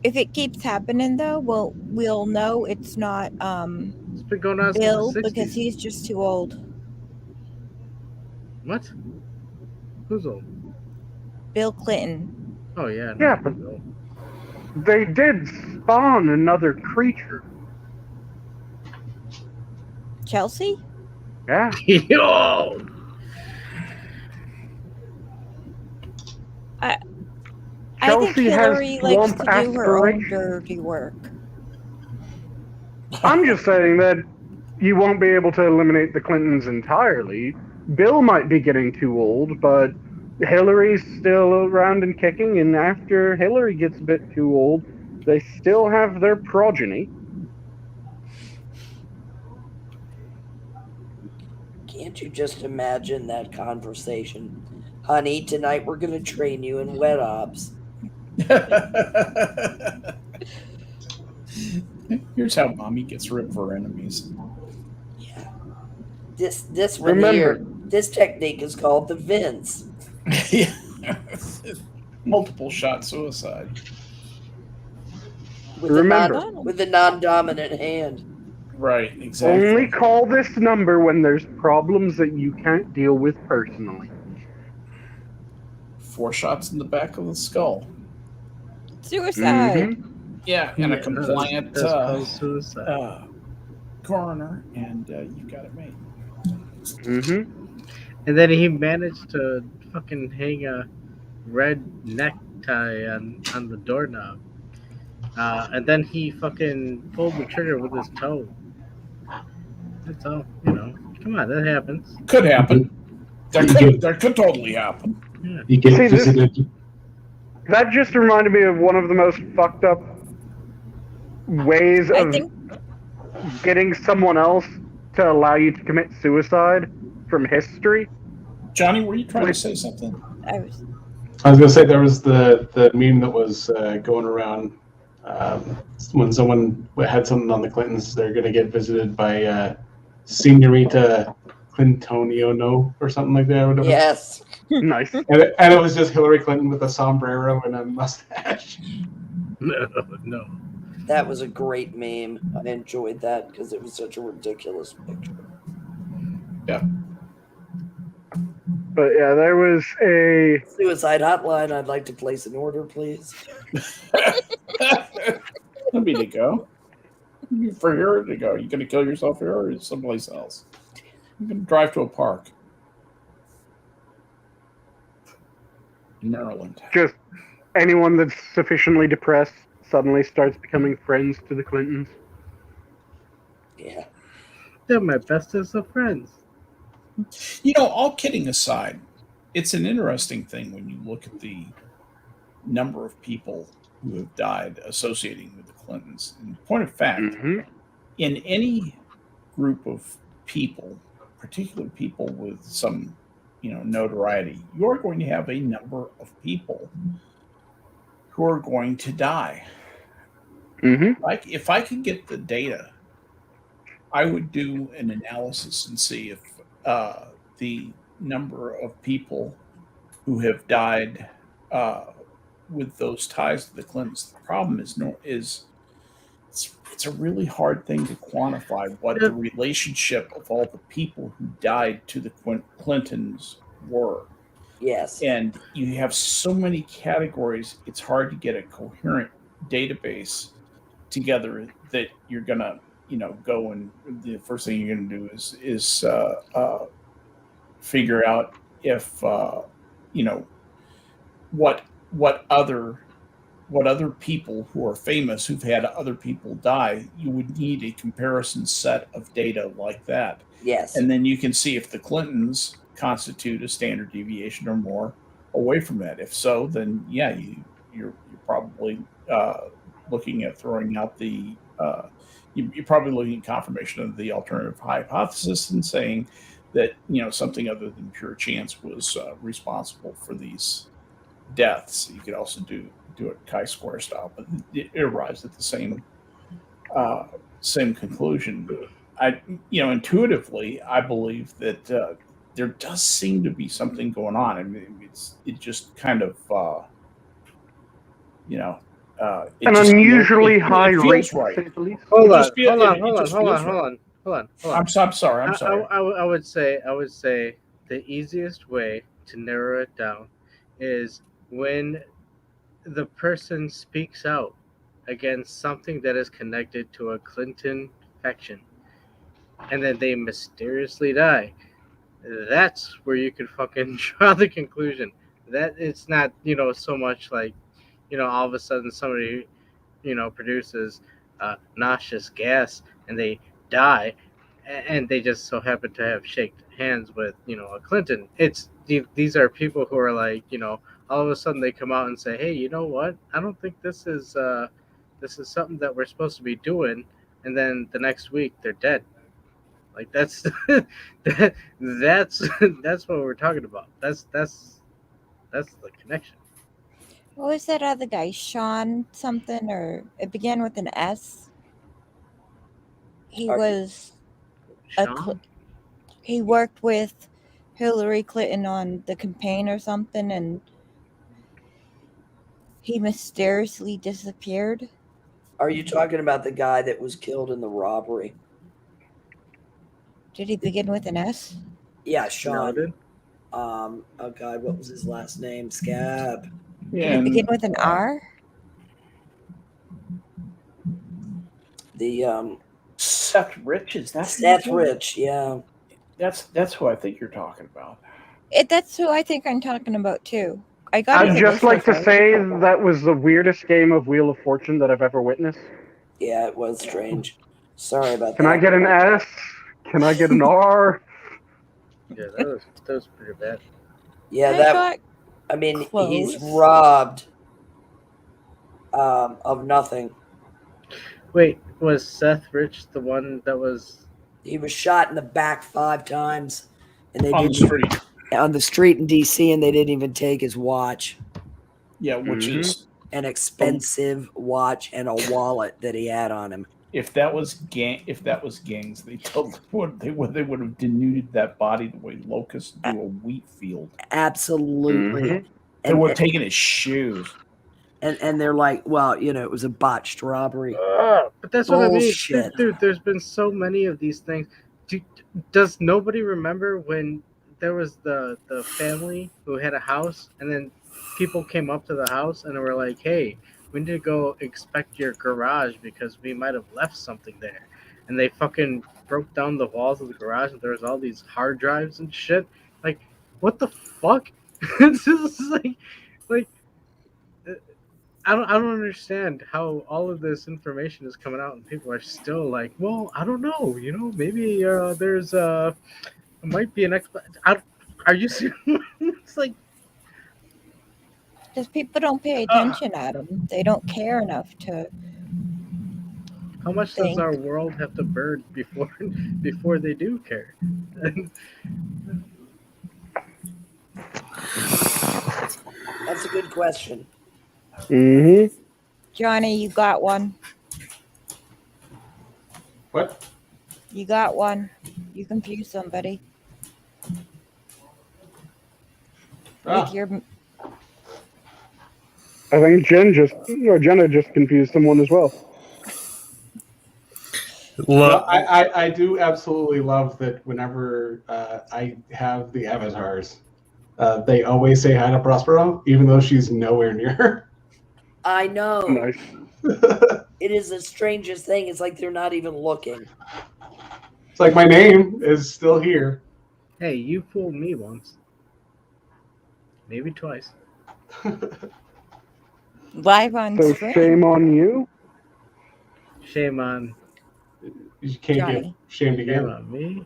If it keeps happening though, we'll know it's not It's been going on Bill since the 60s. because he's just too old. What? Who's old? Bill Clinton. Oh yeah. Yeah, but they did spawn another creature. Chelsea? Yeah. Yo. I think Chelsea has Hillary likes swamp to do her own aspirations. dirty work. I'm just saying that you won't be able to eliminate the Clintons entirely. Bill might be getting too old, but Hillary's still around and kicking, and after Hillary gets a bit too old, they still have their progeny. Can't you just imagine that conversation? Honey, tonight we're going to train you in wet ops. Here's how mommy gets rid of her enemies. Yeah. This one Remember- here, this technique is called the Vince. Multiple shot suicide. With Remember- with the non-dominant hand. Right, exactly. Only call this number when there's problems that you can't deal with personally. 4 shots in the back of the skull. Suicide. Mhm. Yeah, and a compliant That's called suicide. coroner, and you've got it made. Mhm. And then he managed to fucking hang a red necktie on the doorknob. And then he fucking pulled the trigger with his toe. That's all, Come on, that happens. Could happen. That could totally happen. Yeah. You get See, this- visited. That just reminded me of one of the most fucked up ways I of think getting someone else to allow you to commit suicide from history. Johnny, were you trying to say something? I was I was gonna say there was the meme that was going around when someone had something on the Clintons. They're gonna get visited by Senorita Clintoniono or something like that. Or whatever. Yes. Nice. And it was just Hillary Clinton with a sombrero and a mustache. No. That was a great meme. I enjoyed that because it was such a ridiculous picture. But yeah, there was a Suicide hotline. I'd like to place an order, please. That'd be to go. For here to go. You gonna kill yourself here or someplace else? You gonna drive to a park in Maryland. just anyone that's sufficiently depressed suddenly starts becoming friends to the Clintons. Yeah. They're my bestest of friends. All kidding aside, it's an interesting thing when you look at the number of people who have died associating with the Clintons. In point of fact, Mhm. in any group of people, particularly people with some, notoriety, you're going to have a number of people who are going to die. Mhm. Like, if I could get the data, I would do an analysis and see if the number of people who have died with those ties to the Clintons. The problem is it's a really hard thing to quantify what the relationship of all the people who died to the Clintons were. Yes. And you have so many categories, it's hard to get a coherent database together that you're gonna, go and the first thing you're gonna do is figure out if what other people who are famous who've had other people die. You would need a comparison set of data like that. Yes. And then you can see if the Clintons constitute a standard deviation or more away from that. If so, then yeah, you're probably looking at throwing out the you're probably looking at confirmation of the alternative hypothesis and saying that something other than pure chance was responsible for these deaths. You could also do it chi-square style, but it arrives at the same conclusion. Intuitively, I believe that there does seem to be something going on. I mean, it just kind of, It An just unusually high feels rate, right. to say the least. Hold on, just feel- hold on, it hold on, just hold on, feels hold on, hold on, hold on. I'm sorry. I'm sorry. I would say the easiest way to narrow it down is when the person speaks out against something that is connected to a Clinton faction, and then they mysteriously die. That's where you could fucking draw the conclusion that it's not, so much like, all of a sudden somebody, produces nauseous gas and they die, and they just so happen to have shaked hands with, a Clinton. These are people who are like, all of a sudden they come out and say, hey, you know what? I don't think this is something that we're supposed to be doing, and then the next week they're dead. Like that's that's what we're talking about. That's the connection. What was that other guy? Sean something, or it began with an S? He was Sean? he worked with Hillary Clinton on the campaign or something, and he mysteriously disappeared. Are you talking about the guy that was killed in the robbery? Did he begin with an S? Yeah, Sean. Noted. Oh God, what was his last name? Scab. Did he begin with an R? The Seth Rich, is that Seth Rich, yeah. That's who I think you're talking about. That's who I think I'm talking about too. I got I'd his just like to initials say right. that was the weirdest game of Wheel of Fortune that I've ever witnessed. Yeah, it was strange. Sorry about Can that. I get an S? Can I get an R? Yeah, that was pretty bad. Yeah, I mean, close. he's robbed of nothing. Wait, was Seth Rich the one that was? He was shot in the back 5 times, and they On the didn't street. on the street in DC, and they didn't even take his watch. Yeah, which is An expensive watch and a wallet that he had on him. if that was gangs, they would have denuded that body the way locusts do a wheat field. Absolutely. They would have taken his shoes. And they're like, well, it was a botched robbery. But that's what I mean, Bullshit. dude. There's been so many of these things. Does nobody remember when there was the family who had a house, and then people came up to the house and they were like, "Hey, we need to go inspect your garage because we might have left something there," and they fucking broke down the walls of the garage, and there was all these hard drives and shit. Like, what the fuck? It's just like. I don't understand how all of this information is coming out and people are still like, well, I don't know, maybe there's might be an are you serious? It's like, Because people don't pay attention at them. They don't care enough to. how much does our world have to burn before they do care? That's a good question. Johnny, you got one. What? You got one. You confused somebody. With your. I think Jenna just confused someone as well. Well, I do absolutely love that whenever I have the avatars, they always say hi to Prospero, even though she's nowhere near her. I know. Nice. It is the strangest thing. It's like they're not even looking. It's like my name is still here. Hey, you fooled me once. Maybe twice. Live on So stream. shame on you. Shame on You can't Johnny. get shamed again. Shame on me.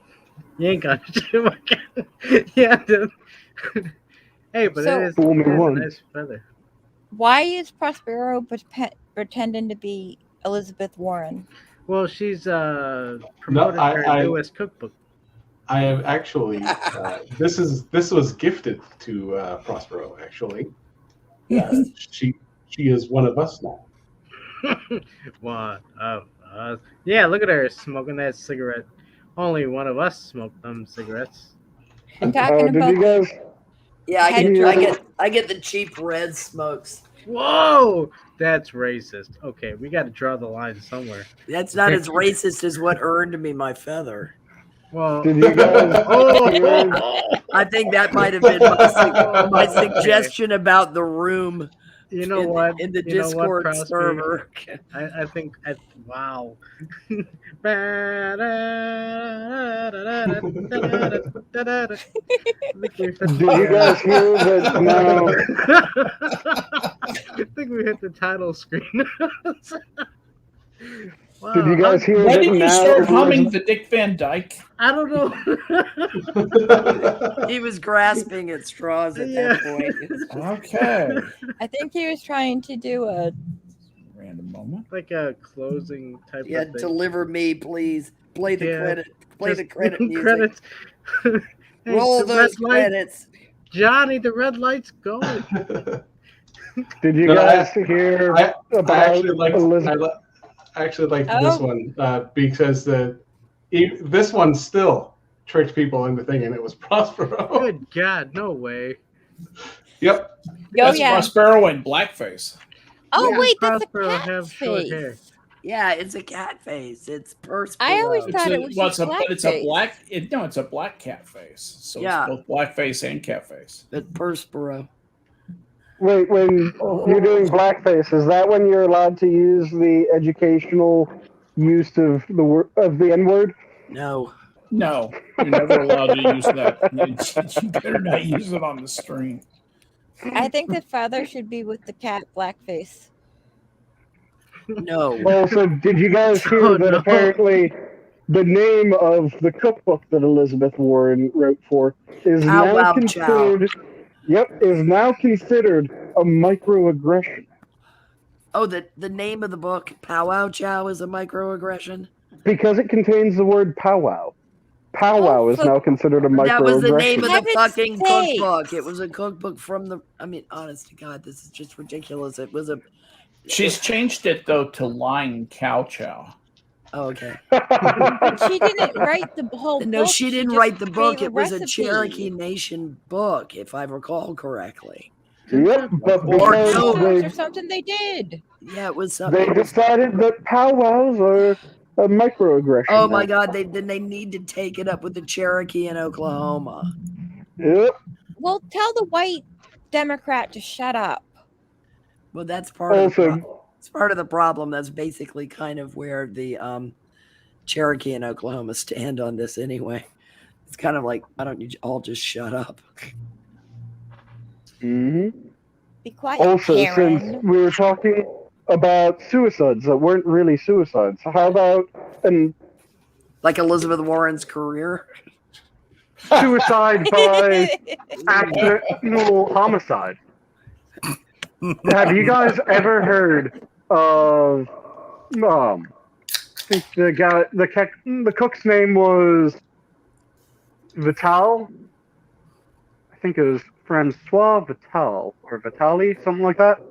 You ain't got shame again. Yeah, dude. Hey, but So- it is Fool me a once. nice feather. Why is Prospero pretending to be Elizabeth Warren? Well, she's promoting her newest cookbook. I have actually. This was gifted to Prospero. Actually, Yes. she is one of us now. One of us. Yeah, look at her smoking that cigarette. Only one of us smoked them cigarettes. I'm talking Did about you guys? Yeah, Head I get the cheap red smokes. Whoa! That's racist. Okay, we got to draw the line somewhere. That's not as racist as what earned me my feather. Well, Did you guys hear? I think that might have been my suggestion about the room. You know what? In the You know what, Discord Prospero? server. I think. Wow. Did you guys hear that now? I think we hit the title screen. Wow. Did you guys hear Why that didn't you now? start humming the Dick Van Dyke? I don't know. He was grasping at straws at that point. Okay. I think he was trying to do a Random moment. Like a closing type Yeah, of thing. deliver me, please. Play the Yeah, credit. Play the Just credit music. credits. Hey, Roll the those red light- credits. Johnny, the red light's going. Did you No, guys hear I about actually liked. Elizabeth? I actually liked Oh. this one because this one still tricked people into thinking it was Prospero. Good God, no way. Yep. Oh That's yeah. Prospero in blackface. Oh Yeah, wait, that's a Prospero cat have short hair. face. Yeah, it's a cat face. It's Prospero. I always It's thought a, it was well, just it's a black. blackface. No, it's a black cat face. So Yeah. it's both blackface and cat face. But Prospero. Wait, when you're doing blackface, is that when you're allowed to use the educational use of the N-word? No. No, you're never allowed to use that. You better not use it on the stream. I think the father should be with the cat blackface. No. Also, did you guys hear Oh, that no. apparently the name of the cookbook that Elizabeth Warren wrote for is Pow now Wow considered? Yep, is now considered a microaggression Oh, the name of the book, Powwow Chow, is a microaggression? because it contains the word powwow. Powwow is now considered a microaggression. That was the name of the Heaven's fucking sakes. cookbook. It was a cookbook from the. I mean, honest to God, this is just ridiculous. It was a. She's changed it though to Lying Cow Chow. Oh, okay. But she didn't write the whole book. No, she didn't just write the gave book. It was a recipe. Cherokee Nation book, if I recall correctly. Yep, but Or because no. Or they, something they did. Yeah, it was they something. decided that powwows are a microaggression. Oh now. my God! They need to take it up with the Cherokee in Oklahoma. Yep. Well, tell the white Democrat to shut up. Well, that's part of the Also, it's part of the problem. That's basically kind of where the Cherokee and Oklahoma stand on this anyway. It's kind of like, why don't you all just shut up? mhm. Be quiet, Also, Karen. since we were talking about suicides that weren't really suicides, how about an Like Elizabeth Warren's career. suicide by accidental homicide? Have you guys ever heard of I think the cook's name was Vital? I think it was Francois Vital or Vitali, something like that.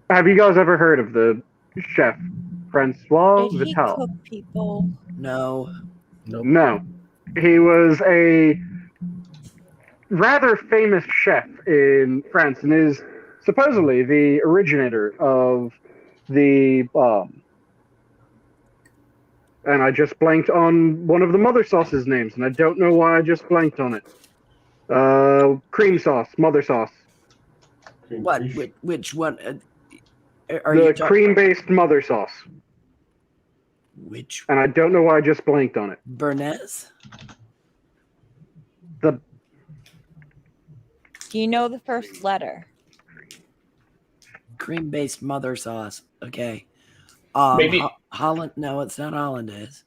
Have you guys ever heard of the chef Francois Did he Vital? cook people? No. Nope. No. He was a rather famous chef in France and is supposedly the originator of the and I just blanked on one of the mother sauce's names, and I don't know why I just blanked on it. Cream sauce, mother sauce. What? Which one? Are The you talking? cream-based mother sauce. Which And I don't know why I just blanked on it. Bernays? The Do you know the first letter? Cream-based mother sauce. Okay. Maybe- Holland. No, it's not hollandaise.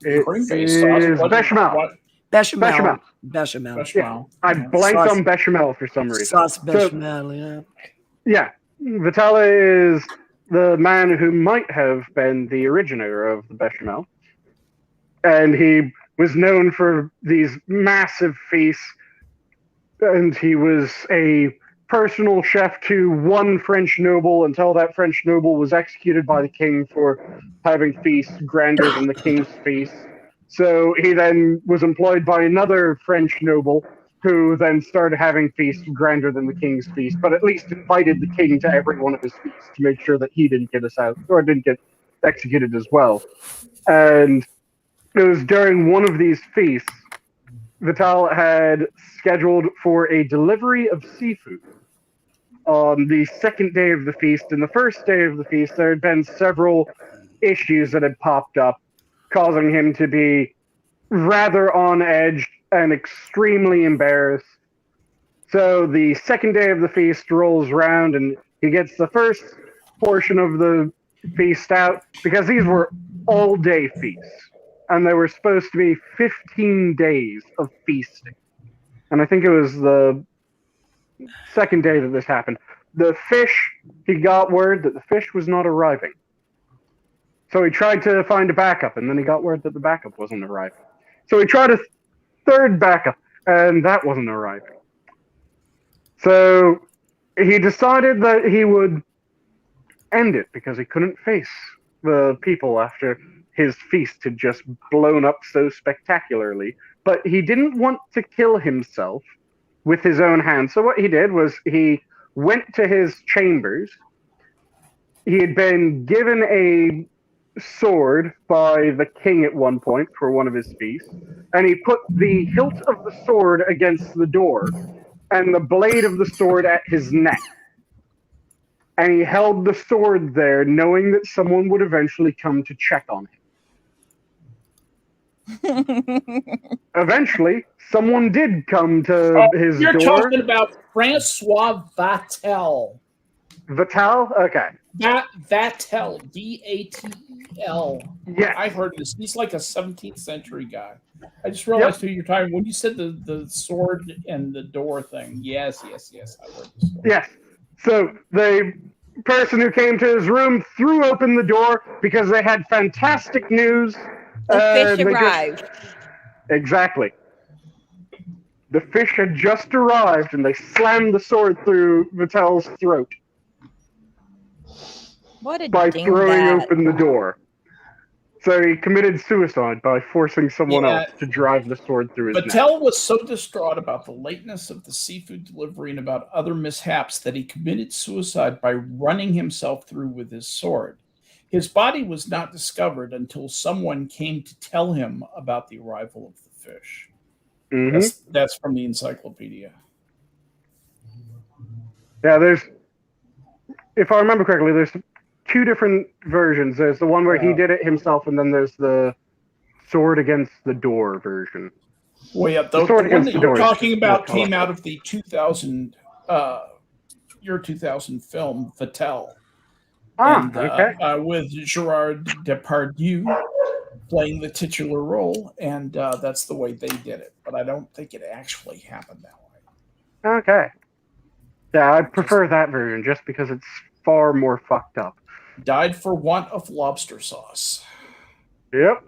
it Cream-based sauce. is What- bechamel. what- Bechamel. Bechamel. Bechamel. Bechamel. I blanked Sauce. on bechamel for some reason. Sauce bechamel. Yeah. Yeah, Vitale is the man who might have been the originator of the bechamel, and he was known for these massive feasts, and he was a personal chef to one French noble until that French noble was executed by the king for having feasts grander than the king's feast. So he then was employed by another French noble who then started having feasts grander than the king's feast, but at least invited the king to every one of his feasts to make sure that he didn't get us out or didn't get executed as well. And it was during one of these feasts, Vital had scheduled for a delivery of seafood on the second day of the feast. And the first day of the feast, there had been several issues that had popped up, causing him to be rather on edge and extremely embarrassed. So the second day of the feast rolls around, and he gets the first portion of the feast out, because these were all-day feasts. And there were supposed to be 15 days of feasting. And I think it was the second day that this happened. The fish, he got word that the fish was not arriving. So he tried to find a backup, and then he got word that the backup wasn't arriving. So he tried a third backup, and that wasn't arriving. So he decided that he would end it, because he couldn't face the people after his feast had just blown up so spectacularly. But he didn't want to kill himself with his own hands. So what he did was he went to his chambers. He had been given a sword by the king at one point for one of his feasts, and he put the hilt of the sword against the door and the blade of the sword at his neck. And he held the sword there, knowing that someone would eventually come to check on him. Eventually, someone did come to his you're door. You're talking about Francois Vatel. Vatel? Okay. Vatel. V-A-T-E-L. Yeah. I've heard this. He's like a 17th century guy. I just realized who you're talking. When you said the sword and the door thing. Yes. I heard this story. Yes. So the person who came to his room threw open the door because they had fantastic news. The fish arrived. Exactly. The fish had just arrived, and they slammed the sword through Vatel's throat. What a by throwing open the door. So he committed suicide by forcing someone else to drive the sword through his neck. Vatel was so distraught about the lateness of the seafood delivery and about other mishaps that he committed suicide by running himself through with his sword. His body was not discovered until someone came to tell him about the arrival of the fish. Mm-hmm. That's from the encyclopedia. Yeah, if I remember correctly, there's two different versions. There's the one where he did it himself, and then there's the sword against the door version. Well, yeah, the one that you're talking about came out of the 2000 film Vatel. With Gerard Depardieu playing the titular role, and that's the way they did it. But I don't think it actually happened that way. Okay. Yeah, I prefer that version just because it's far more fucked up. Died for want of lobster sauce. Yep.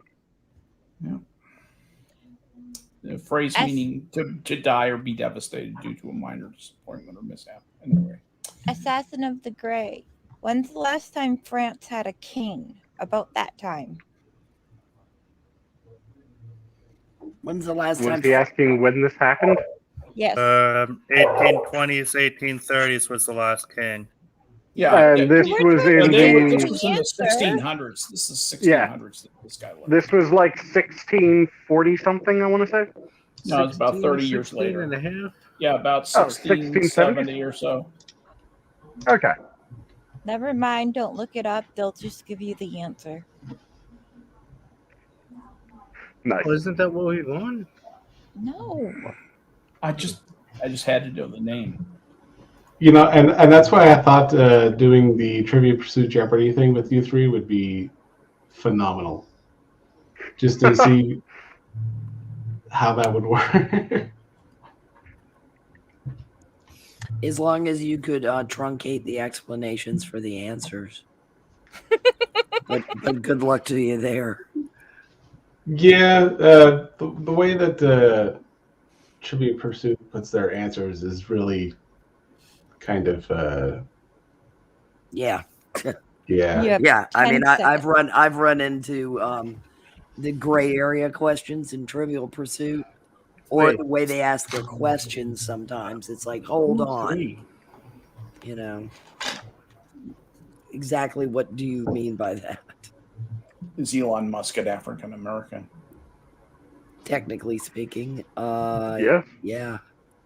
The phrase meaning to die or be devastated due to a minor disappointment or mishap. Anyway. Assassin of the Grey. When's the last time France had a king? About that time. When's the last time? Was he asking when this happened? Yes. 1820s, 1830s was the last king. Yeah, and this was in the 1600s. This is 1600s that this guy lived. This was like 1640 something, I want to say. No, it's about 30 years later. And a half? Yeah, about 1670 or so. Okay. Never mind, don't look it up. They'll just give you the answer. Nice. Well, isn't that what we won? No. I just had to know the name. You know, and that's why I thought doing the Trivia Pursuit Jeopardy thing with you three would be phenomenal. Just to see how that would work. As long as you could truncate the explanations for the answers. but good luck to you there. Yeah, the way that Trivia Pursuit puts their answers is really kind of yeah. I mean, I've run into the gray area questions in Trivial Pursuit, Or the way they ask their questions sometimes. It's like, hold on. Three. You know, exactly what do you mean by that? Is Elon Musk an African American? Technically speaking, Yeah. yeah,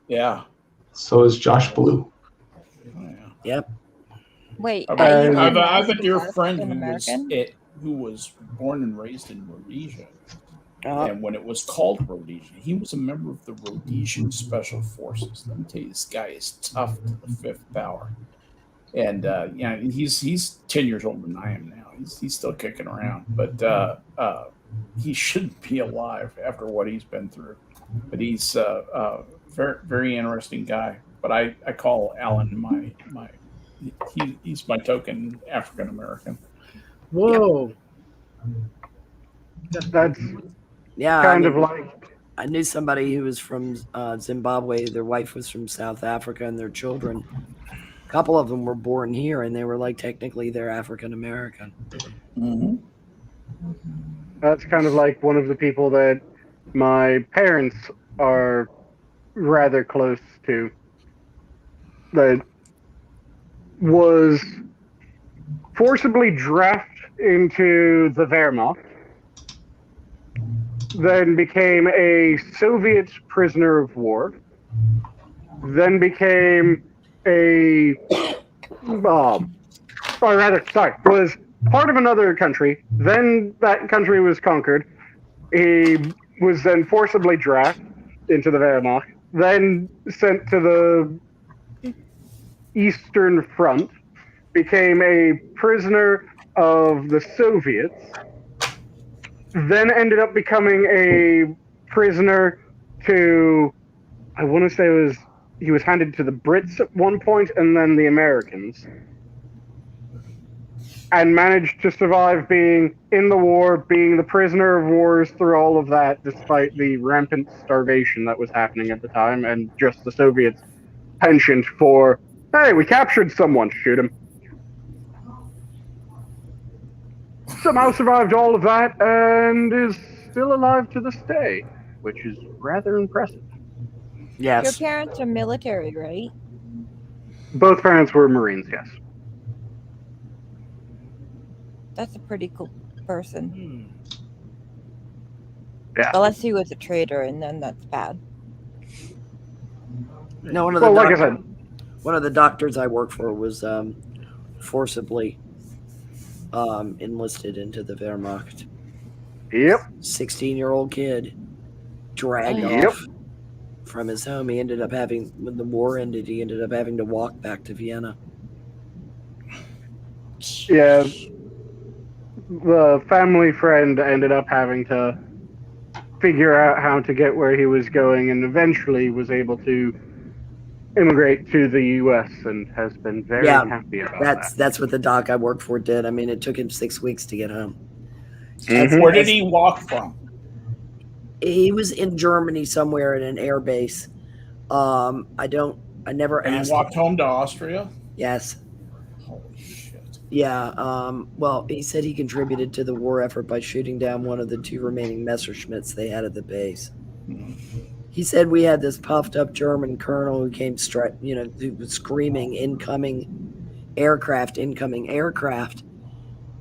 Yeah. So is Josh Blue. Oh, yeah. yep. Wait, Okay. I Elon have a Musk dear is friend African-American? who was born and raised in Rhodesia. Uh, And when it was called Rhodesia, he was a member of the Rhodesian Special Forces. Let me tell you, this guy is tough to the fifth power. And yeah, he's 10 years older than I am now. He's still kicking around, but he shouldn't be alive after what he's been through. But he's very, very interesting guy. But I call Alan he's my token African American. Whoa. That's yeah, kind of like I knew somebody who was from Zimbabwe. Their wife was from South Africa, and their children, a couple of them were born here, and they were like technically they're African American. Mm-hmm. that's kind of like one of the people that my parents are rather close to. That was forcibly drafted into the Wehrmacht, then became a Soviet prisoner of war, then became was part of another country. Then that country was conquered. He was then forcibly drafted into the Wehrmacht, then sent to the Eastern Front, became a prisoner of the Soviets, then ended up becoming a prisoner to, I want to say he was handed to the Brits at one point and then the Americans, and managed to survive being in the war, being the prisoner of wars through all of that, despite the rampant starvation that was happening at the time, and just the Soviets' penchant for, hey, we captured someone, shoot him. Somehow survived all of that and is still alive to this day, which is rather impressive. Your Yes. parents are military, right? Both parents were Marines, yes. That's a pretty cool person. Hmm. Yeah. Unless he was a traitor, and then that's bad. No, one of Well, like I said, one of the doctors I worked for was forcibly enlisted into the Wehrmacht. yep. 16-year-old kid dragged Yep. off from his home. He ended up when the war ended, he ended up having to walk back to Vienna. Yeah. The family friend ended up having to figure out how to get where he was going, and eventually was able to immigrate to the U.S. and has been very happy about that. That's what the doc I worked for did. I mean, it took him 6 weeks to get home. Mhm. Where did he walk from? He was in Germany somewhere in an air base. I never And asked. he walked home to Austria? Yes. Holy shit. Yeah. Well, he said he contributed to the war effort by shooting down one of the 2 remaining Messerschmitts they had at the base. He said we had this puffed up German colonel who came who was screaming, incoming aircraft.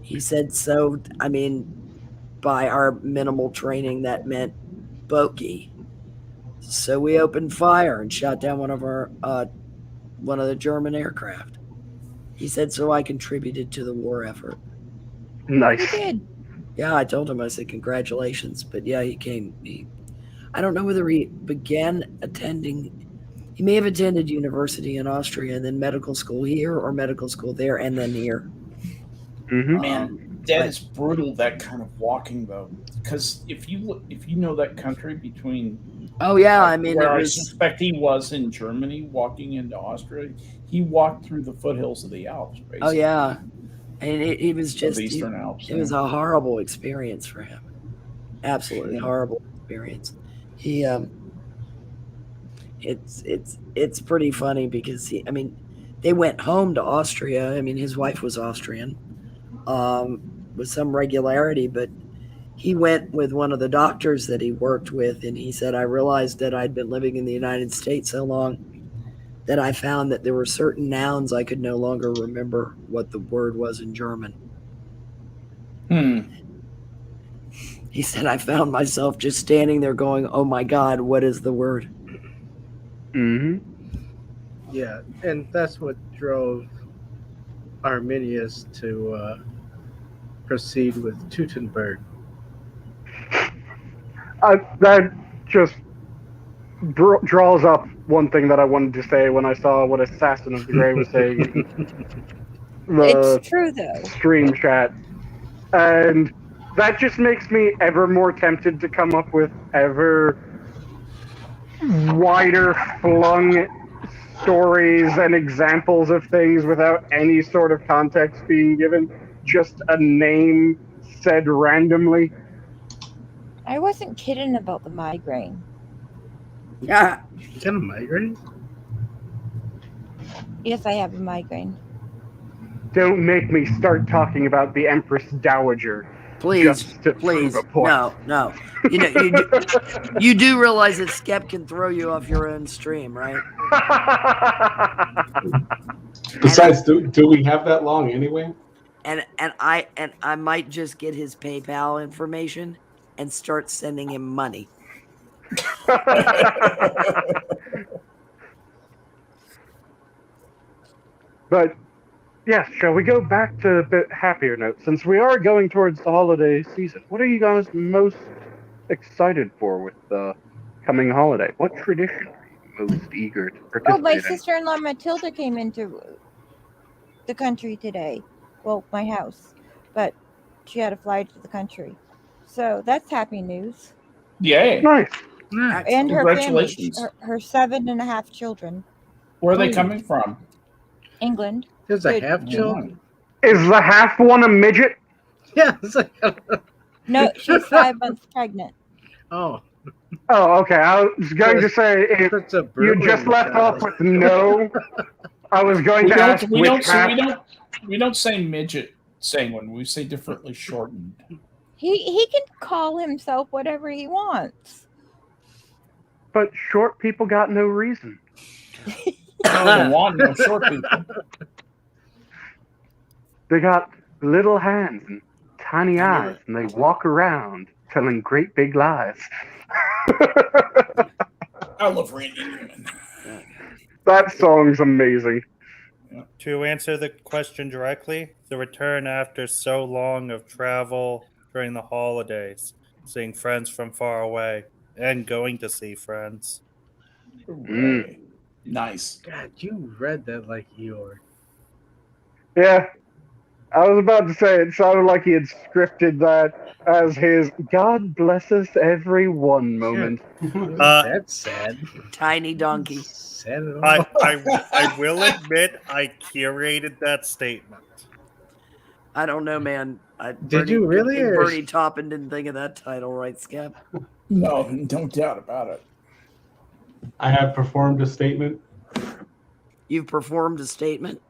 He said, so, I mean, by our minimal training, that meant bogey. So we opened fire and shot down one of the German aircraft. He said, so I contributed to the war effort. Nice. You did. Yeah, I told him, I said, congratulations. But yeah, he came. I don't know whether he began attending. He may have attended university in Austria and then medical school here, or medical school there and then here. Mm-hmm. Man, that is brutal, that kind of walking, though. Because if you know that country between... Oh, yeah, I mean, where I suspect he was in Germany, walking into Austria, he walked through the foothills of the Alps, basically. Oh, yeah. And it was just... the Eastern Alps. It was a horrible experience for him. Absolutely horrible experience. He... It's pretty funny because they went home to Austria. I mean, his wife was Austrian with some regularity, but he went with one of the doctors that he worked with, and he said, I realized that I'd been living in the United States so long that I found that there were certain nouns I could no longer remember what the word was in German. He said, I found myself just standing there going, oh my God, what is the word? Yeah, and that's what drove Arminius to proceed with Teutonberg. That just draws up one thing that I wanted to say when I saw what Assassin of the Grey was saying in the It's true though. stream chat. And that just makes me ever more tempted to come up with ever wider flung stories and examples of things without any sort of context being given. Just a name said randomly. I wasn't kidding about the migraine. Yeah. You got a migraine? Yes, I have a migraine. Don't make me start talking about the Empress Dowager. Please, Just to please, prove a point. no. You know, you do realize that Skep can throw you off your own stream, right? Besides, do we have that long anyway? And I might just get his PayPal information and start sending him money. But yes, shall we go back to a bit happier note? Since we are going towards the holiday season, what are you guys most excited for with the coming holiday? What tradition are you most eager to participate Oh, my in? sister-in-law Matilda came into the country today. Well, my house, but she had to fly to the country, so that's happy news. Yay! Nice. And her family, Congratulations. her 7.5 children. Where are they coming from? England. There's a Good. half children? Is the half one a midget? Yeah. It's like, No, she's 5 months pregnant. oh, Oh, okay. I was going to say, if that's a you just Berlin left child. off with no, I was going We to ask which half. don't say midget sanguine. We say differently shortened. He can call himself whatever he wants. But short people got no reason. No one, no short people. They got little hands and tiny eyes, and they walk around telling great big lies. I love Randy Newman. That song's amazing. To answer the question directly, the return after so long of travel during the holidays, seeing friends from far away, and going to see friends. Hooray. Nice. God, you read that like Eeyore. Yeah. I was about to say, it sounded like he had scripted that as his God bless us everyone moment. That's sad. Tiny donkey. Sad at all. I will admit I curated that statement. I don't know, man. Did you really, or- Bernie Taupin didn't think of that title, right, Skep? No, no doubt about it. I have performed a statement. You've performed a statement.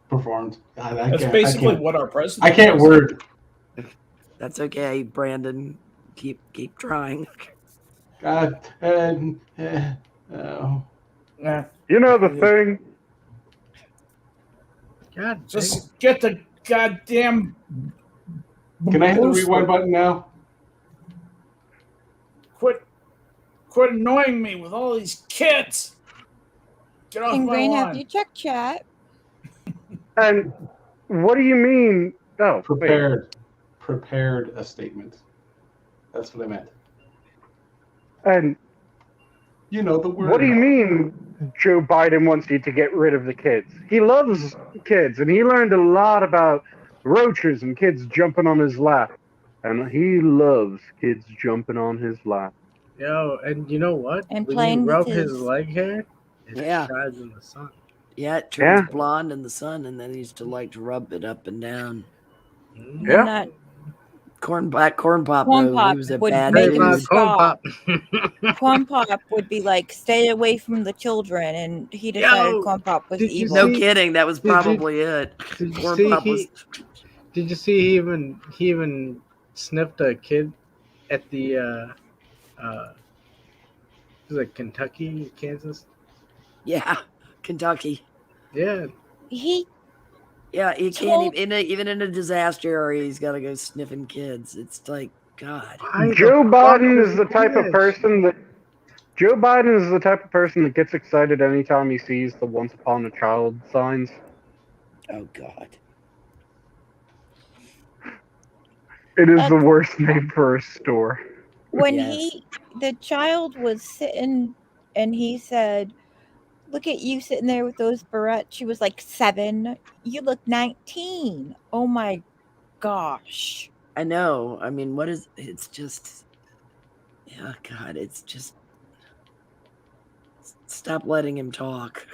Performed. God, I That's can't, basically I can't, what our president I can't does. word. That's okay, Brandon. Keep trying. God. Oh. Yeah. You know the thing? God, Just get the goddamn. Can I hit the booster. rewind button now? Quit annoying me with all these kids. Get off my Sanguine, have lawn. you checked chat? And what do you mean? Oh, wait. Prepared a statement. That's what I meant. And You know the word. what do you mean Joe Biden wants you to get rid of the kids? He loves kids, and he learned a lot about roaches and kids jumping on his lap. And he loves kids jumping on his lap. Yo, and you know what? And when playing you with rub his- his leg hair, it Yeah. shines in the sun. Yeah, it turns Yeah. blonde in the sun, and then he used to like to rub it up and down. Mm. Yeah. Not Corn Pop, Corn though, Pop he was a would bad make Hey, him dude. stop. Pop. Corn Pop would be like, stay away from the children, and he decided Yo, Corn Pop was did you evil. No see- kidding, that was did you- probably it. Did you Corn see Pop was. Did you see he even sniffed a kid at the was it Kentucky, Kansas? Yeah, Kentucky. Yeah, He Yeah, you can't told even in a disaster area. He's got to go sniffing kids. It's like God. why the Joe fuck Biden would is he the do type of that person that gets excited anytime he sees the "Once Upon a Child" signs. Oh God. It is uh, the worst name for a store. when Yes. the child was sitting and he said, "Look at you sitting there with those barrettes." She was like 7. You look 19. Oh my gosh. I know. I mean, what is? It's just. Yeah, God. It's just. Stop letting him talk.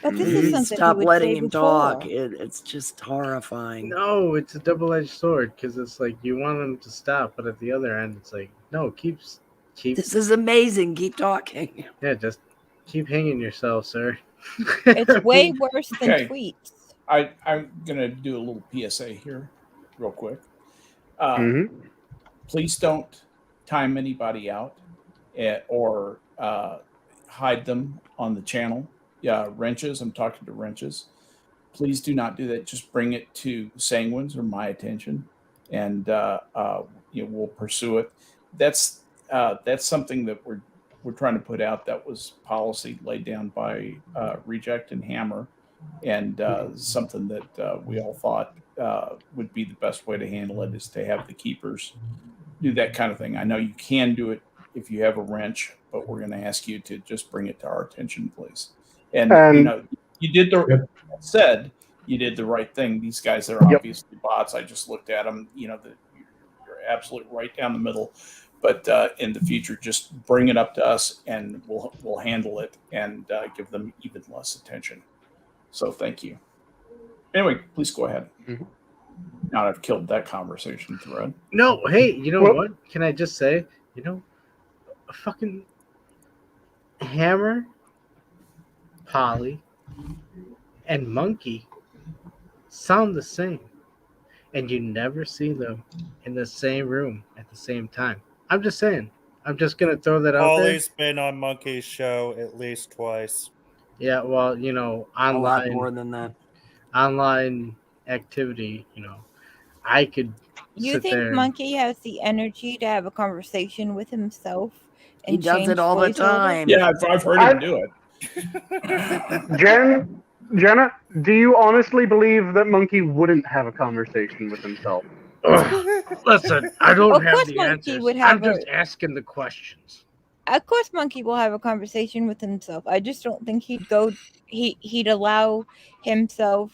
But this Mhm. is something he Stop would letting say him before. talk. It's just horrifying. No, it's a double-edged sword because it's like you want him to stop, but at the other end, it's like no, keep. This is amazing. Keep talking. Yeah, just keep hanging yourself, sir. It's way worse than Okay. tweets. I'm gonna do a little PSA here, real quick. Please don't time anybody out or hide them on the channel. Yeah, wrenches. I'm talking to wrenches. Please do not do that. Just bring it to Sanguine's or my attention, and we'll pursue it. That's something that we're trying to put out. That was policy laid down by Reject and Hammer, and something that we all thought would be the best way to handle it is to have the keepers do that kind of thing. I know you can do it if you have a wrench, but we're going to ask you to just bring it to our attention, please. And you did you did the right thing. These guys are obviously bots. I just looked at them. You're absolutely right down the middle. But in the future, just bring it up to us, and we'll handle it and give them even less attention. So thank you. Anyway, please go ahead. Mhm. Now I've killed that conversation thread. No, hey, you know what? Can I just say, a fucking Hammer, Polly, and Monkey sound the same, and you never see them in the same room at the same time. I'm just saying. I'm just gonna throw that out there. Polly's been on Monkey's show at least twice. Yeah, well, A lot online more than that. online activity, I could You sit think there. Monkey has the energy to have a conversation with himself He and does change it all the voice a little? time. Yeah, I've heard him do it. Jenna, do you honestly believe that Monkey wouldn't have a conversation with himself? Listen, I don't Of have course the Monkey answers. would have I'm just asking the questions. Of course Monkey will have a conversation with himself. I just don't think he'd allow himself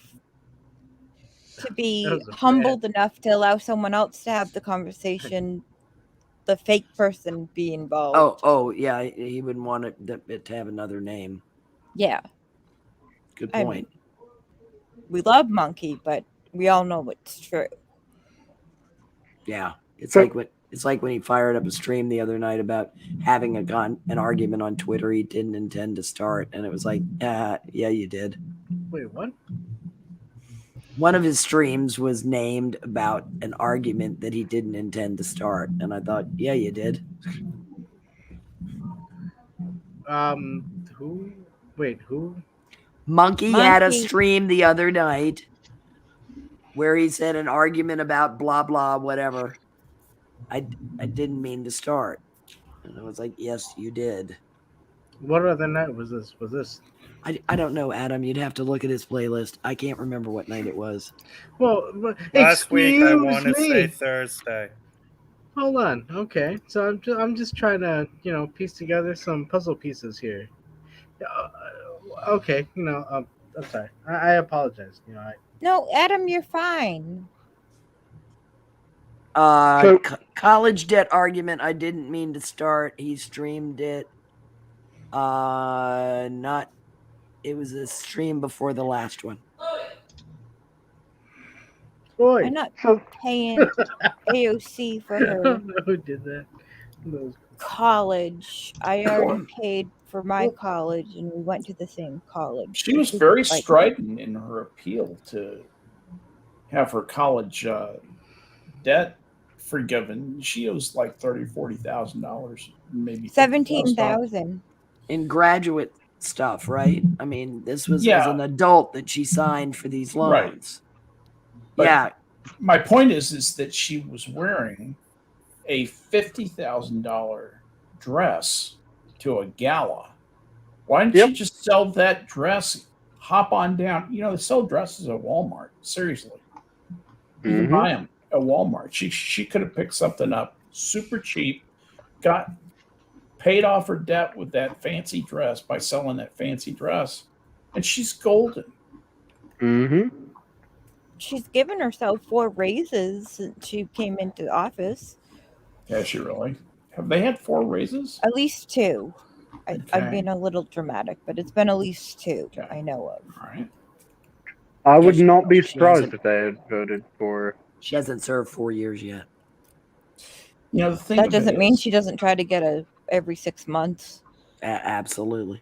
to be humbled enough to allow someone else to have the conversation, the fake person be involved. Oh, yeah. He wouldn't want it to have another name. Yeah. Good I point. mean, we love Monkey, but we all know it's true. Yeah. It's like when he fired up a stream the other night about having an argument on Twitter he didn't intend to start, and it was like, yeah, you did. Wait, what? One of his streams was named about an argument that he didn't intend to start, and I thought, yeah, you did. Who? Wait, who? Monkey had a stream the other night where he said an argument about blah blah whatever. I didn't mean to start, and I was like, yes, you did. What other night was this? I don't know, Adam. You'd have to look at his playlist. I can't remember what night it was. Well, last week I want to say Thursday. Hold on. Okay, so I'm just trying to piece together some puzzle pieces here. Okay, I'm sorry. I apologize. No, Adam, you're fine. College debt argument. I didn't mean to start. He streamed it. It was a stream before the last one. Boy. I'm not paying AOC for her. I don't know who did that. College. I already paid for my college, and we went to the same college. She was very strident in her appeal to have her college debt forgiven. She owes like $30,000-$40,000, maybe $17,000. In graduate stuff, right? I mean, this was as Yeah. an adult that she signed for these Right. loans. But Yeah. my point is that she was wearing a $50,000 dress to a gala. Why didn't you just sell that dress? Hop on down. You know, they sell dresses at Walmart. Seriously, you can buy them at Walmart. She could have picked something up super cheap, paid off her debt with that fancy dress by selling that fancy dress, and she's golden. She's given herself 4 raises since she came into the office. Yeah, she really. Have they had 4 raises? At least 2. Okay. I've been a little dramatic, but it's been at least 2 I know of. All right. I would not be surprised if they had voted for. She hasn't served 4 years yet. You know, the thing That doesn't mean she doesn't try to get a every 6 months. Absolutely.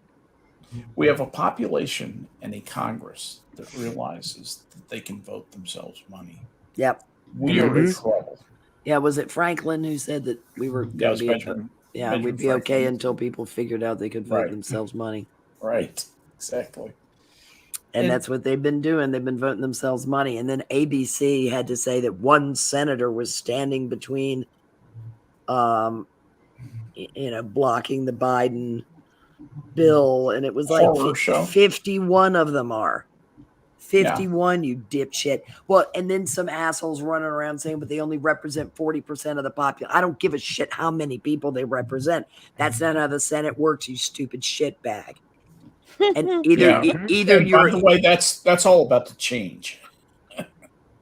We have a population and a Congress that realizes that they can vote themselves money. Yep. We are in trouble. Yeah, was it Franklin who said that we were Yeah, it was going to be Benjamin. yeah, Benjamin we'd be Franklin. okay until people figured out they could vote Right. themselves money. Right. Exactly. And that's what they've been doing. They've been voting themselves money. And then ABC had to say that one senator was standing between, blocking the Biden bill. And it was like Horror show. 51 of them are. 51, you dipshit. Well, and then some assholes running around saying, but they only represent 40% of the population. I don't give a shit how many people they represent. That's not how the Senate works, you stupid shitbag. And either And you're. by the way, that's all about to change.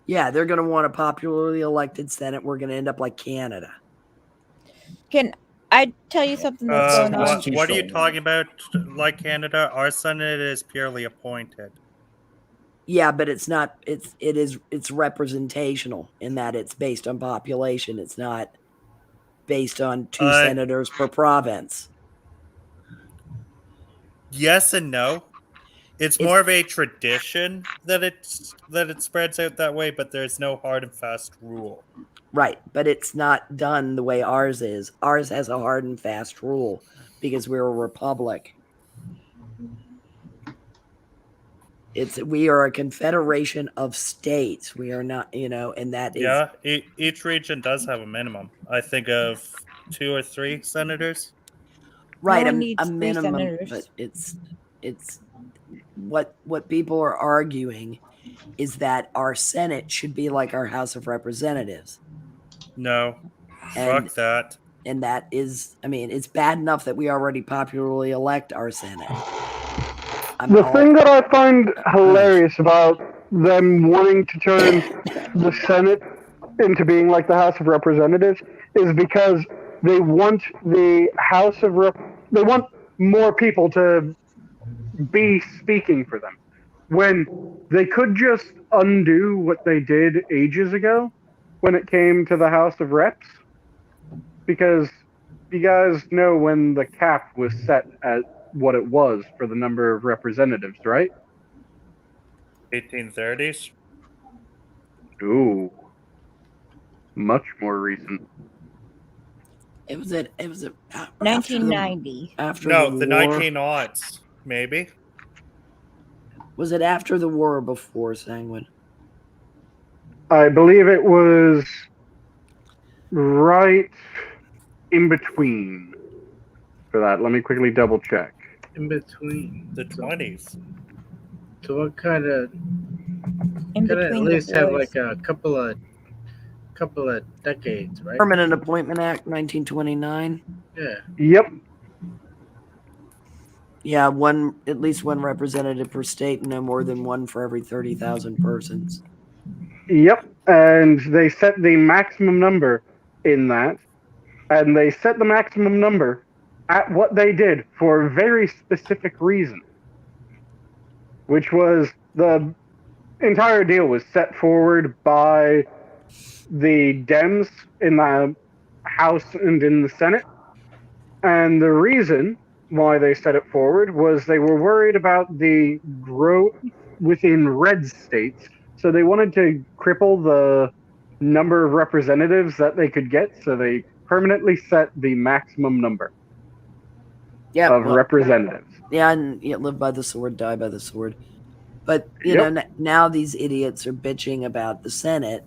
Yeah, they're going to want a popularly elected Senate. We're going to end up like Canada. Can I tell you something that's going on? What are you talking about? Like Canada, our Senate is purely appointed. Yeah, but it's not. It's representational in that it's based on population. It's not based on 2 senators per province. Yes and no. It's more of a tradition that it spreads out that way, but there's no hard and fast rule. Right, but it's not done the way ours is. Ours has a hard and fast rule because we're a republic. We are a confederation of states. We are not, and that is. Yeah, each region does have a minimum. I think of 2 or 3 senators. Right, No one a needs 3 minimum, senators. but it's what people are arguing is that our Senate should be like our House of Representatives. No, And- fuck that. And that is, it's bad enough that we already popularly elect our Senate. The thing that I find hilarious about them wanting to turn the Senate into being like the House of Representatives is because they want the House of they want more people to be speaking for them, when they could just undo what they did ages ago when it came to the House of Reps, because you guys know when the cap was set at what it was for the number of representatives, right? 1830s. Ooh, much more recent. It was at 1990. After No, the the war. 1900s, maybe. Was it after the war or before, Sanguine? I believe it was right in between for that. Let me quickly double check. In between The 20s. So what kind of? In Gotta at between least the have wars. like a couple of decades, right? Permanent Appointment Act, 1929. Yeah. Yep. Yeah, at least one representative per state, and no more than one for every 30,000 persons. Yep. And they set the maximum number in that. And they set the maximum number at what they did for a very specific reason, which was the entire deal was set forward by the Dems in the House and in the Senate. And the reason why they set it forward was they were worried about the growth within red states. So they wanted to cripple the number of representatives that they could get, so they permanently set the maximum number Yeah, of representatives. Yeah, and live by the sword, die by the sword. But you know, now these idiots are bitching about the Senate,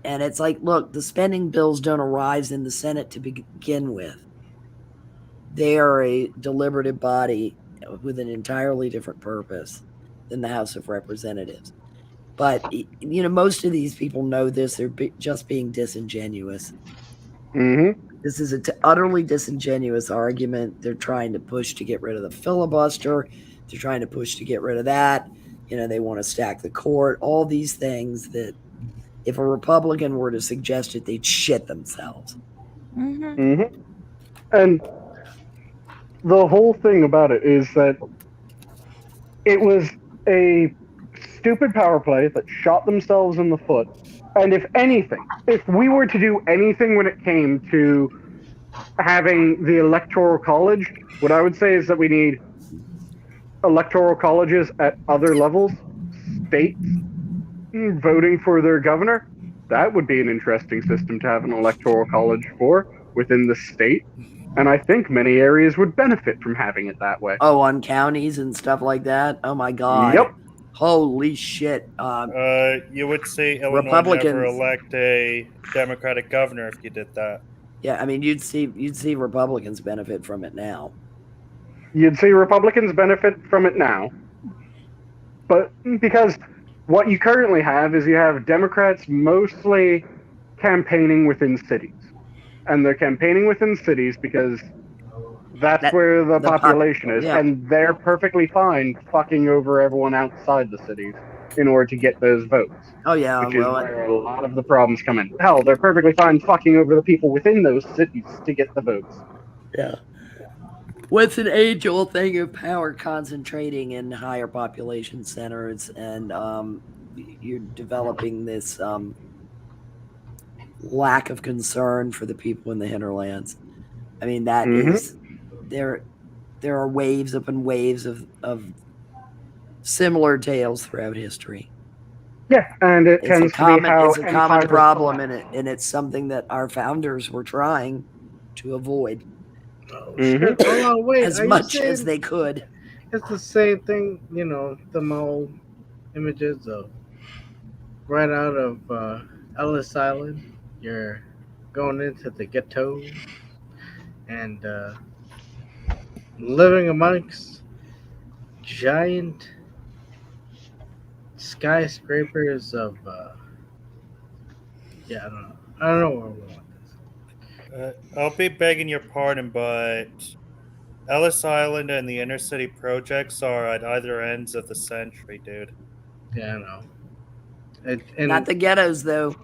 and it's like, look, the spending bills don't arise in the Senate to begin with. They are a deliberative body with an entirely different purpose than the House of Representatives. But you know, most of these people know this; they're just being disingenuous. Mm-hmm. This is an utterly disingenuous argument. They're trying to push to get rid of the filibuster. They're trying to push to get rid of that. You know, they want to stack the court. All these things that, if a Republican were to suggest it, they'd shit themselves. Mm-hmm. Mm-hmm. And the whole thing about it is that it was a stupid power play that shot themselves in the foot. And if anything, if we were to do anything when it came to having the electoral college, what I would say is that we need electoral colleges at other levels, states voting for their governor. That would be an interesting system to have an electoral college for within the state. And I think many areas would benefit from having it that way. Oh, on counties and stuff like that? Oh my God. Yep. Holy shit. You would see Illinois Republicans never elect a Democratic governor if you did that. Yeah, I mean, you'd see Republicans benefit from it now. You'd see Republicans benefit from it now. But because what you currently have is you have Democrats mostly campaigning within cities. And they're campaigning within cities because that's where the population is. Yeah. And they're perfectly fine fucking over everyone outside the cities in order to get those votes. Oh, yeah. Which is where a lot of the problems come in. Hell, they're perfectly fine fucking over the people within those cities to get the votes. Yeah. What's an age-old thing of power concentrating in higher population centers, and you're developing this lack of concern for the people in the hinterlands. I mean, that is there are waves upon waves of similar tales throughout history. Yeah, and it tends to be how it's a common problem, and it's something that our founders were trying to avoid. Oh, shit. Hold on, wait. As much as they could. It's the same thing, you know, the old images of right out of Ellis Island. You're going into the ghetto and living amongst giant skyscrapers of I don't know where we want this. I'll be begging your pardon, but Ellis Island and the inner city projects are at either ends of the century, dude. Yeah, I know. Not the ghettos, though.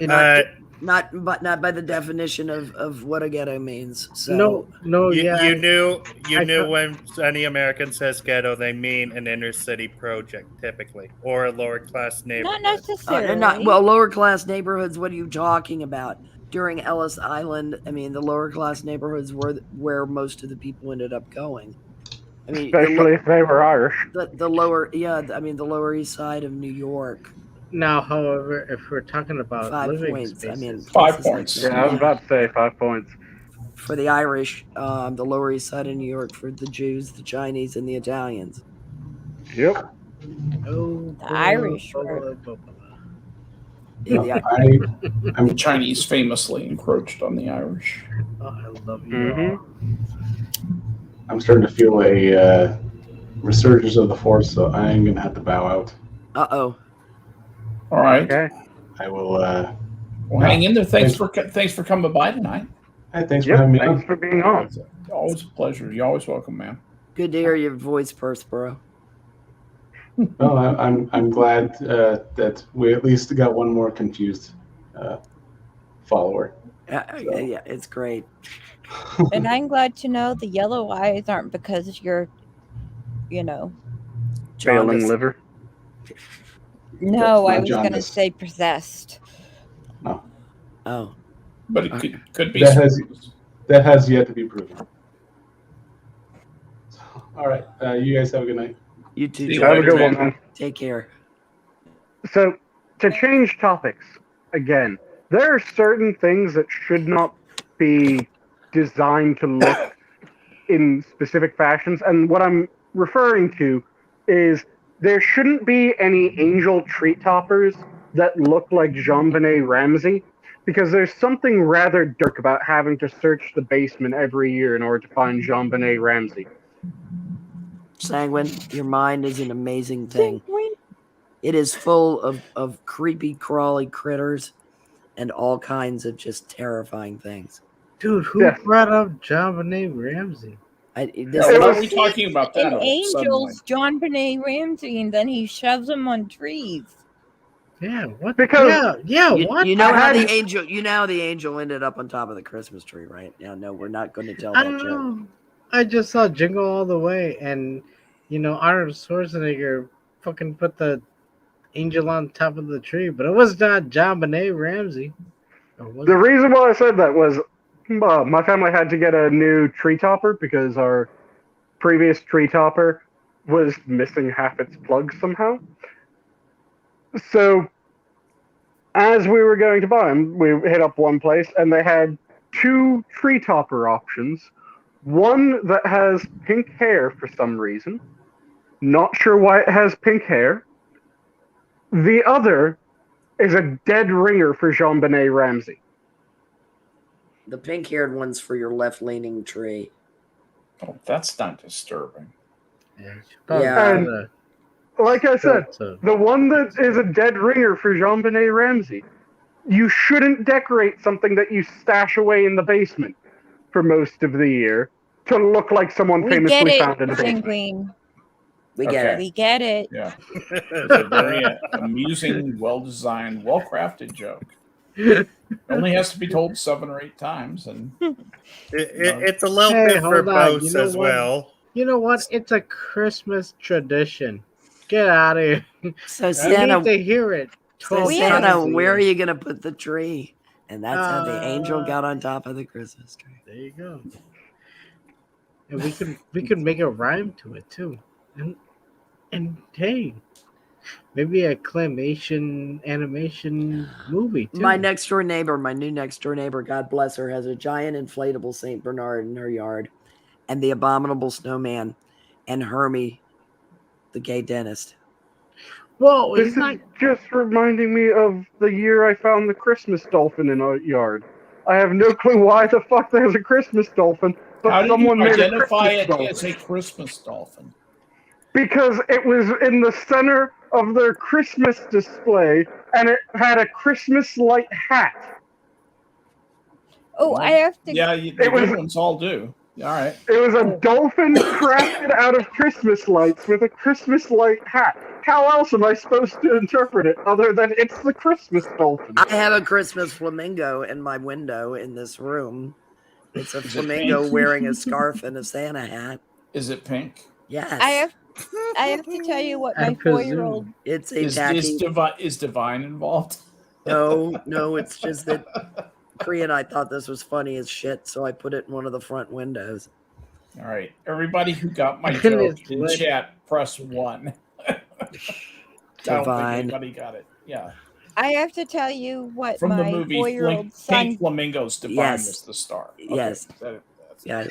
Not by the definition of what a ghetto means. So you knew when any American says ghetto, they mean an inner city project typically, or a lower class neighborhood. Not necessarily. Lower class neighborhoods. What are you talking about? During Ellis Island, I mean, the lower class neighborhoods were where most of the people ended up going. I mean, especially if they were Irish. The Lower East Side of New York. Now, however, if we're talking about 5 living points, spaces, I mean 5 points. Yeah, I was about to say 5 points. For the Irish, the Lower East Side of New York, for the Jews, the Chinese, and the Italians. Yep. The Irish. The Chinese famously encroached on the Irish. Oh, I love you. I'm starting to feel a resurgence of the force, so I am going to have to bow out. Uh-oh. All right. Okay. I will. Well, hang in there. Thanks for coming by tonight. Hey, thanks for having me Thanks on. for being on. Always a pleasure. You're always welcome, man. Good to hear your voice, Prospero. Well, I'm glad that we at least got one more confused follower. Yeah, it's great. And I'm glad to know the yellow eyes aren't because you're, Failing Jaundice. liver. No, I Not was going to jaundice. say possessed. No, Oh. But it could be. that has yet to be proven. All right, you guys have a good night. You too, See you John. Have a good later, one, man. man. Take care. So, to change topics again, there are certain things that should not be designed to look in specific fashions. And what I'm referring to is there shouldn't be any angel tree toppers that look like JonBenet Ramsey, because there's something rather dark about having to search the basement every year in order to find JonBenet Ramsey. Sanguine, your mind is an amazing thing. It is full of creepy, crawly critters and all kinds of just terrifying things. Dude, who brought up JonBenet Ramsey? Why are we talking about that? In Angels, JonBenet Ramsey, and then he shoves them on trees. Yeah, what? Because what? You know how the angel ended up on top of the Christmas tree, right? Now, no, we're not going to tell I that don't joke. know. I just saw Jingle All the Way, and Arnold Schwarzenegger fucking put the angel on top of the tree, but it was not JonBenet Ramsey. The reason why I said that was my family had to get a new tree topper because our previous tree topper was missing half its plugs somehow. So, as we were going to buy them, we hit up one place and they had 2 tree topper options. One that has pink hair for some reason. Not sure why it has pink hair. The other is a dead ringer for JonBenet Ramsey. The pink-haired one's for your left-leaning tree. Oh, that's not disturbing. Yeah. And like I said, the one that is a dead ringer for JonBenet Ramsey, you shouldn't decorate something that you stash away in the basement for most of the year to look like someone famously found in a basement. Sanguine. We get it. We get it. Yeah. It's a very amusing, well-designed, well-crafted joke. It only has to be told 7 or 8 times, and it's a little bit verbose as well. You know what? It's a Christmas tradition. Get out of here. So Santa, need to hear it. So Santa, where are you going to put the tree? And that's how the angel got on top of the Christmas tree. There you go. And we could make a rhyme to it too. And hey, maybe a claymation animation movie too. My new next door neighbor, God bless her, has a giant inflatable Saint Bernard in her yard, and the abominable snowman, and Hermie, the gay dentist. Whoa, this is just reminding me of the year I found the Christmas dolphin in our yard. I have no clue why the fuck there's a Christmas dolphin, but how someone did you made identify a it dolphin. as a Christmas dolphin? Because it was in the center of their Christmas display, and it had a Christmas light hat. Oh, I have to. Yeah, the good ones all do. All right. It was a dolphin crafted out of Christmas lights with a Christmas light hat. How else am I supposed to interpret it other than it's the Christmas dolphin? I have a Christmas flamingo in my window in this room. It's a flamingo wearing a scarf and a Santa hat. Is it pink? Yes. I have to tell you what my 4-year-old. It's a is Divine involved? No, it's just that Cree and I thought this was funny as shit, so I put it in one of the front windows. All right, everybody who got my joke in chat, press 1. I don't think anybody got it. Yeah. I have to tell you what From my the movie 4-year-old son. Pink Flamingos, Divine was the star. Okay. Yes. Yeah.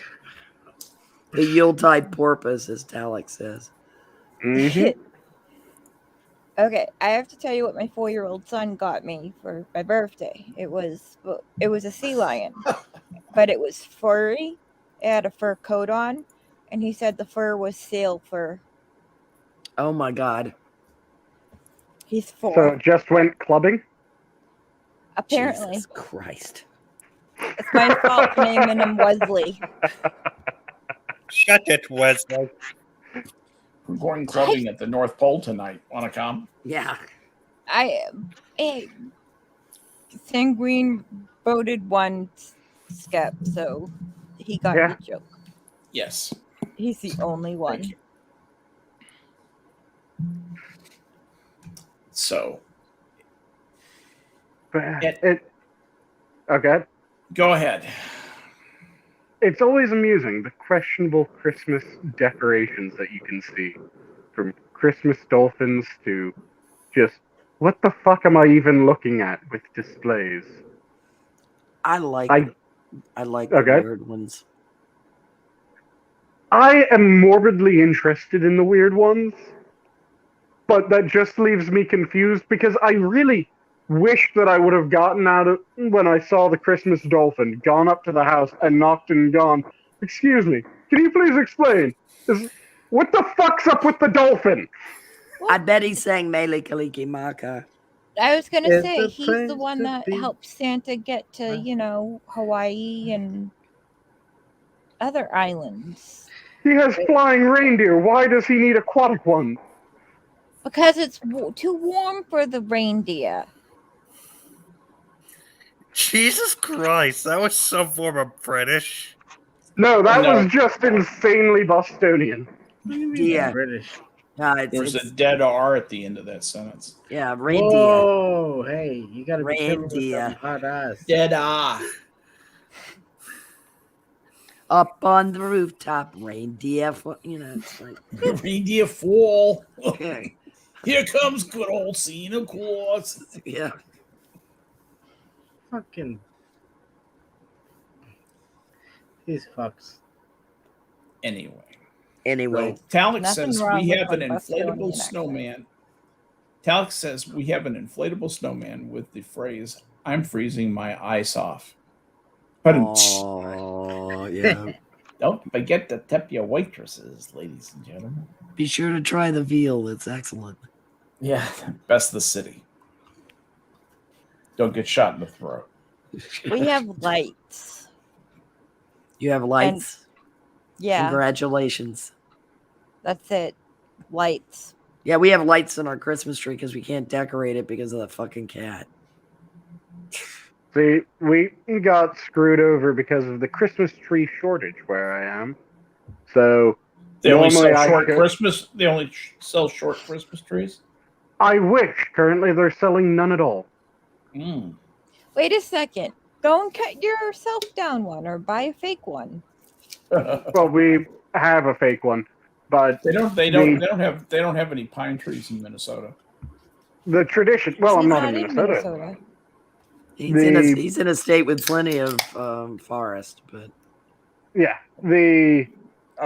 The Yuletide porpoise, as Talek says. Mm-hmm. Okay, I have to tell you what my 4-year-old son got me for my birthday. It was a sea lion, but it was furry. It had a fur coat on, and he said the fur was seal fur. Oh my God. He's 4. So it just went clubbing? Apparently. Jesus Christ. It's my fault for naming him Wesley. Shut it, Wesley. We're going clubbing at the North Pole tonight. Want to come? Yeah. Sanguine voted 1 Skep, so he got the joke. Yes. He's the only one. So. Okay. Go ahead. It's always amusing, the questionable Christmas decorations that you can see. From Christmas dolphins to just What the fuck am I even looking at with displays? I like I- the okay. weird ones. I am morbidly interested in the weird ones, but that just leaves me confused because I really wish that I would have gotten out of when I saw the Christmas dolphin, gone up to the house and knocked and gone, "Excuse me, can you please explain? What the fuck's up with the dolphin?" I bet he sang Mele Kaliki Maka. I was gonna It's say a he's the place one to that be. helped Santa get to, Hawaii and other islands. He has flying reindeer. Why does he need aquatic ones? Because it's too warm for the reindeer. Jesus Christ, that was some form of British. No, that No. was just insanely Bostonian. Yeah. British. There's a dead R at the end of that sentence. Yeah, reindeer. Whoa, hey, you gotta be careful with Reindeer. them hot eyes. Dead R. Up on the rooftop, reindeer. It's like Reindeer fall. okay. Here comes good old Santa Claus. Yeah. Fucking these fucks. Anyway. Anyway, Talix Nothing says wrong we with have my an Bostonian inflatable accent. snowman. Talix says we have an inflatable snowman with the phrase, "I'm freezing my ice off." But oh yeah. don't forget to tip your waitresses, ladies and gentlemen. Be sure to try the veal. It's excellent. Yeah, best of the city. Don't get shot in the throat. We have lights. You have lights. Yeah, Congratulations. that's it. Lights. Yeah, we have lights on our Christmas tree because we can't decorate it because of the fucking cat. See, we got screwed over because of the Christmas tree shortage where I am. So They only normally sell I short could- Christmas. They only sell short Christmas trees. I wish. Currently, they're selling none at all. Mm. Wait a second. Go and cut yourself down one or buy a fake one. Well, we have a fake one, but They don't have any pine trees in Minnesota. the tradition. Well, I'm He's not in Minnesota. He's in a state with plenty of forest, but Yeah, I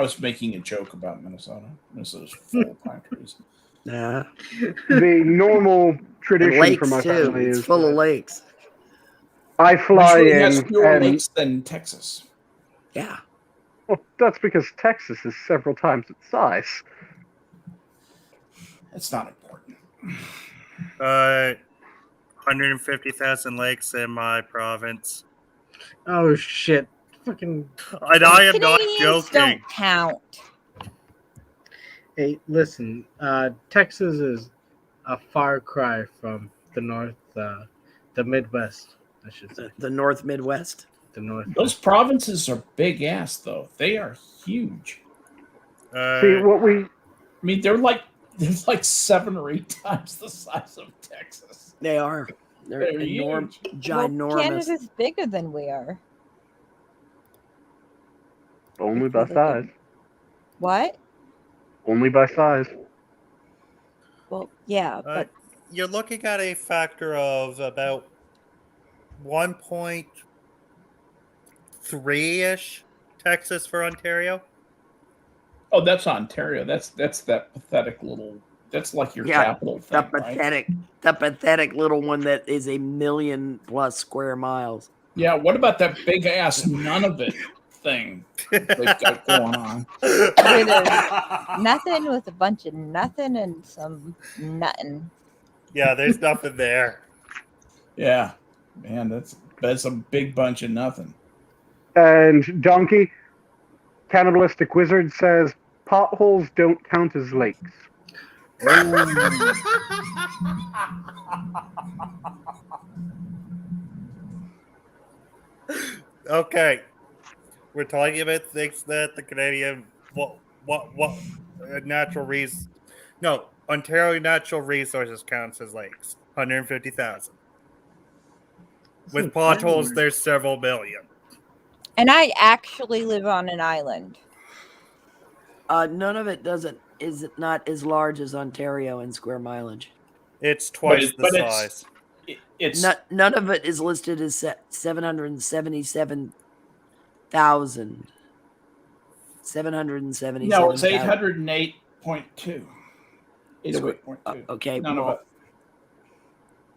was making a joke about Minnesota. Minnesota's full of pine trees. nah. the normal tradition lakes for my too. family It's is full of that lakes. I fly Which really has in, fewer and lakes than Texas. Yeah. well, that's because Texas is several times its size. It's not important. 150,000 lakes in my province. Oh shit. Fucking And I am not Canadians joking. don't count. hey, listen, Texas is a far cry from the north, the Midwest, I should say. The North Midwest. The north. Those provinces are big ass, though. They are huge. See, what we I mean, they're like 7 or 8 times the size of Texas. They are. They're They're enormous, huge. Well, ginormous. Canada's bigger than we are. only by size. What? Only by size. Well, yeah, but You're looking at a factor of about 1.3-ish Texas for Ontario. Oh, that's Ontario. That's that pathetic little. That's like your Yeah, capital thing, the pathetic little one that is 1,000,000+ square miles. Yeah. What about that big ass Nunavut thing they've got going on? where there's nothing with a bunch of nothing and some nothing. Yeah, there's nothing there. Yeah, man, that's a big bunch of nothing. And Donkey, Cannibalistic Wizard says potholes don't count as lakes. Okay, we're talking about things that the Canadian natural resources. No, Ontario natural resources counts as lakes. 150,000. With potholes, there's several million. And I actually live on an island. None of it is not as large as Ontario in square mileage. It's twice But the it's- size. It's None of it is listed as 777,000. 777,000. no, it's 808.2. 808.2. Okay, None of well, it.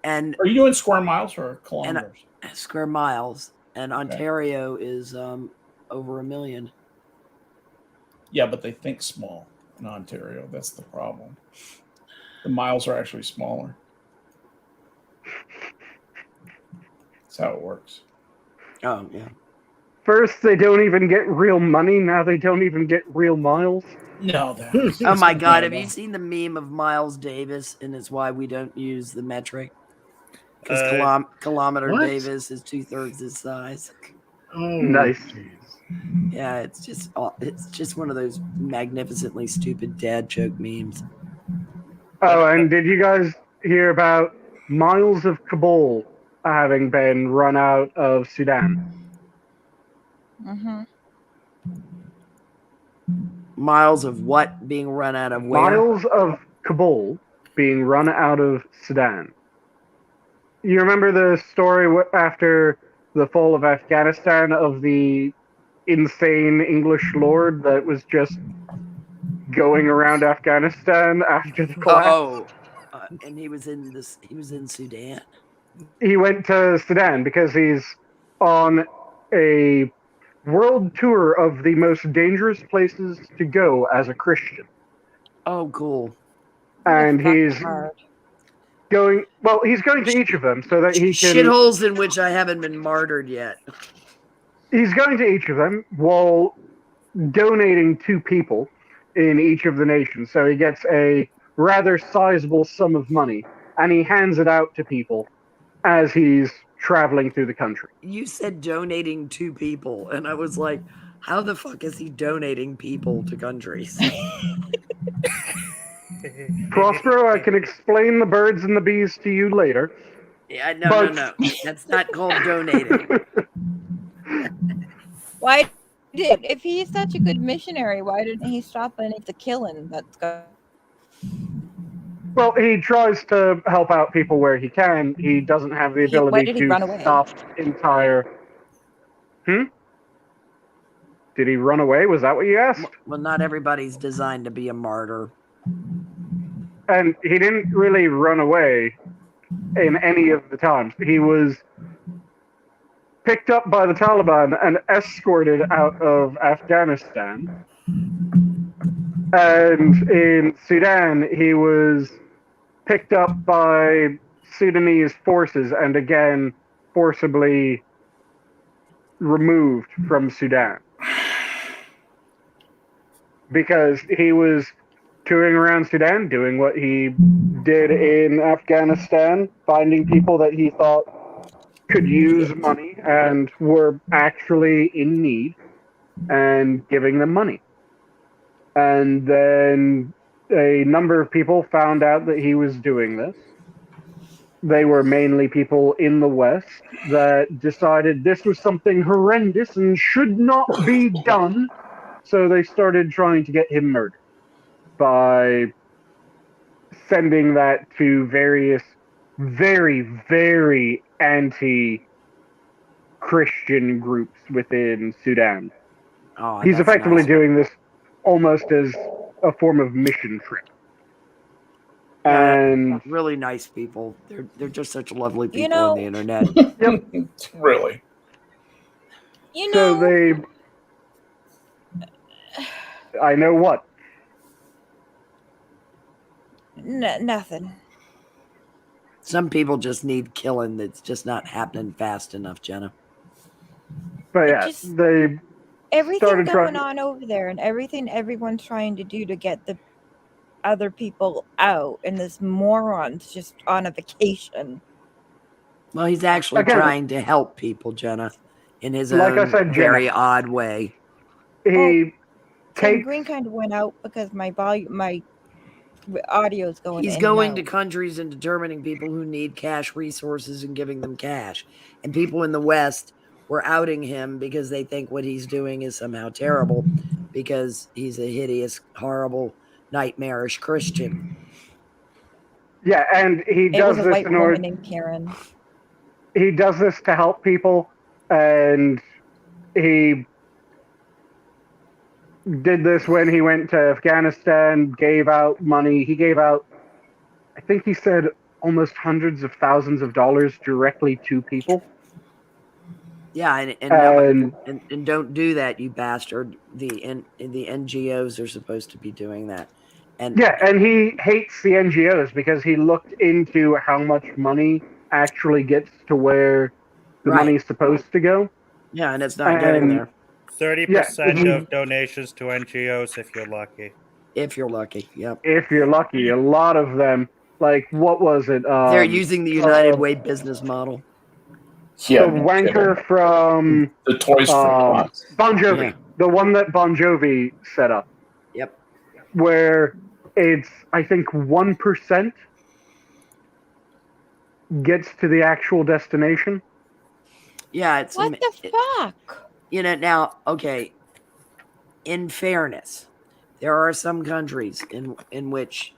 and Are you doing square miles or kilometers? square miles, and Ontario is over 1 million. Yeah, but they think small in Ontario. That's the problem. The miles are actually smaller. That's how it works. Oh yeah. First, they don't even get real money. Now they don't even get real miles. No. Oh my God! Have you seen the meme of Miles Davis? And it's why we don't use the metric, because kilometer What? Davis is 2/3 his size. Oh, Nice. geez. Yeah, it's just one of those magnificently stupid dad joke memes. Oh, and did you guys hear about miles of Kabul having been run out of Sudan? Mm-hmm. Miles of what being run out of where? Miles of Kabul being run out of Sudan. You remember the story after the fall of Afghanistan of the insane English lord that was just going around Afghanistan after the collapse? Oh, and he was in Sudan. He went to Sudan because he's on a world tour of the most dangerous places to go as a Christian. Oh, cool. And he's Hard. going, well, he's going to each of them so that he can... Shitholes in which I haven't been martyred yet. He's going to each of them while donating to people in each of the nations. So he gets a rather sizable sum of money, and he hands it out to people as he's traveling through the country. You said donating to people, and I was like, how the fuck is he donating people to countries? Prospero, I can explain the birds and the bees to you later. Yeah, no. That's not called donating. Why did, if he's such a good missionary, why didn't he stop any of the killing that's going? Well, he tries to help out people where he can. He doesn't have the Why ability did he to run away? stop entire... Did he run away? Was that what you asked? Well, not everybody's designed to be a martyr. And he didn't really run away in any of the times. He was picked up by the Taliban and escorted out of Afghanistan. And in Sudan, he was picked up by Sudanese forces and again forcibly removed from Sudan. Because he was touring around Sudan, doing what he did in Afghanistan, finding people that he thought could use money and were actually in need, and giving them money. And then a number of people found out that he was doing this. They were mainly people in the West that decided this was something horrendous and should not be done, so they started trying to get him murdered by sending that to various very, very anti-Christian groups within Sudan. Oh, He's that's effectively nice. doing this almost as a form of mission trip. And really nice people. They're just such lovely people You know- on the internet. Really? You so know, they... I know what. nothing. Some people just need killing that's just not happening fast enough, Jenna. But It yeah, just- they... Everything started going trying- on over there, and everything everyone's trying to do to get the other people out, and this moron's just on a vacation. Well, he's actually Again- trying to help people, Jenna, in his Like I own said, very odd way. He takes... Green kind of went out because my volume, my audio's going. He's in going and to out. countries and determining people who need cash resources and giving them cash. And people in the West were outing him because they think what he's doing is somehow terrible because he's a hideous, horrible, nightmarish Christian. Yeah, and he It does was a this white in order. woman named Karen. He does this to help people, and he did this when he went to Afghanistan, gave out money. He gave out, I think he said, almost hundreds of thousands of dollars directly to people. Yeah, and don't do that, you bastard. The NGOs are supposed to be doing that. And yeah, and he hates the NGOs because he looked into how much money actually gets to where the Right. money's supposed to go. Yeah, and it's not getting there. 30% Yeah. of donations to NGOs if you're lucky. If you're lucky, yep. If you're lucky, a lot of them, like, what was it? They're using the United Way business model. Yeah, the no wanker kidding. from The Toys for Tots. Bon Jovi, Yeah. the one that Bon Jovi set up, Yep. where it's, I think, 1% gets to the actual destination. Yeah, it's What the fuck? You know, now, okay, in fairness, there are some countries in which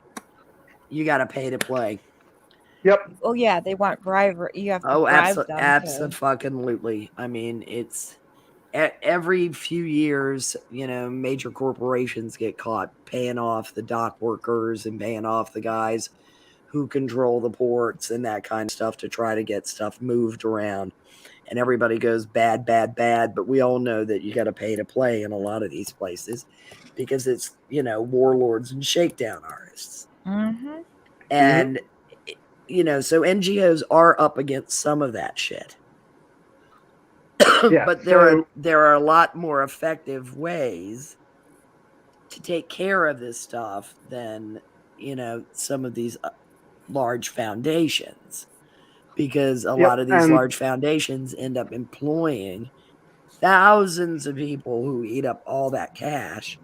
you got to pay to play. Yep. Oh yeah, they want bribery. You have to bribe them. Absolutely. I mean, it's every few years, you know, major corporations get caught paying off the dock workers and paying off the guys who control the ports and that kind of stuff to try to get stuff moved around. And everybody goes bad, bad, bad. But we all know that you got to pay to play in a lot of these places because it's, you know, warlords and shakedown artists. Mm-hmm. And, you know, so NGOs are up against some of that shit. Yeah, but there are a lot more effective ways to take care of this stuff than, you know, some of these large foundations. Because a lot of these large foundations end up employing thousands of people who eat up all that cash.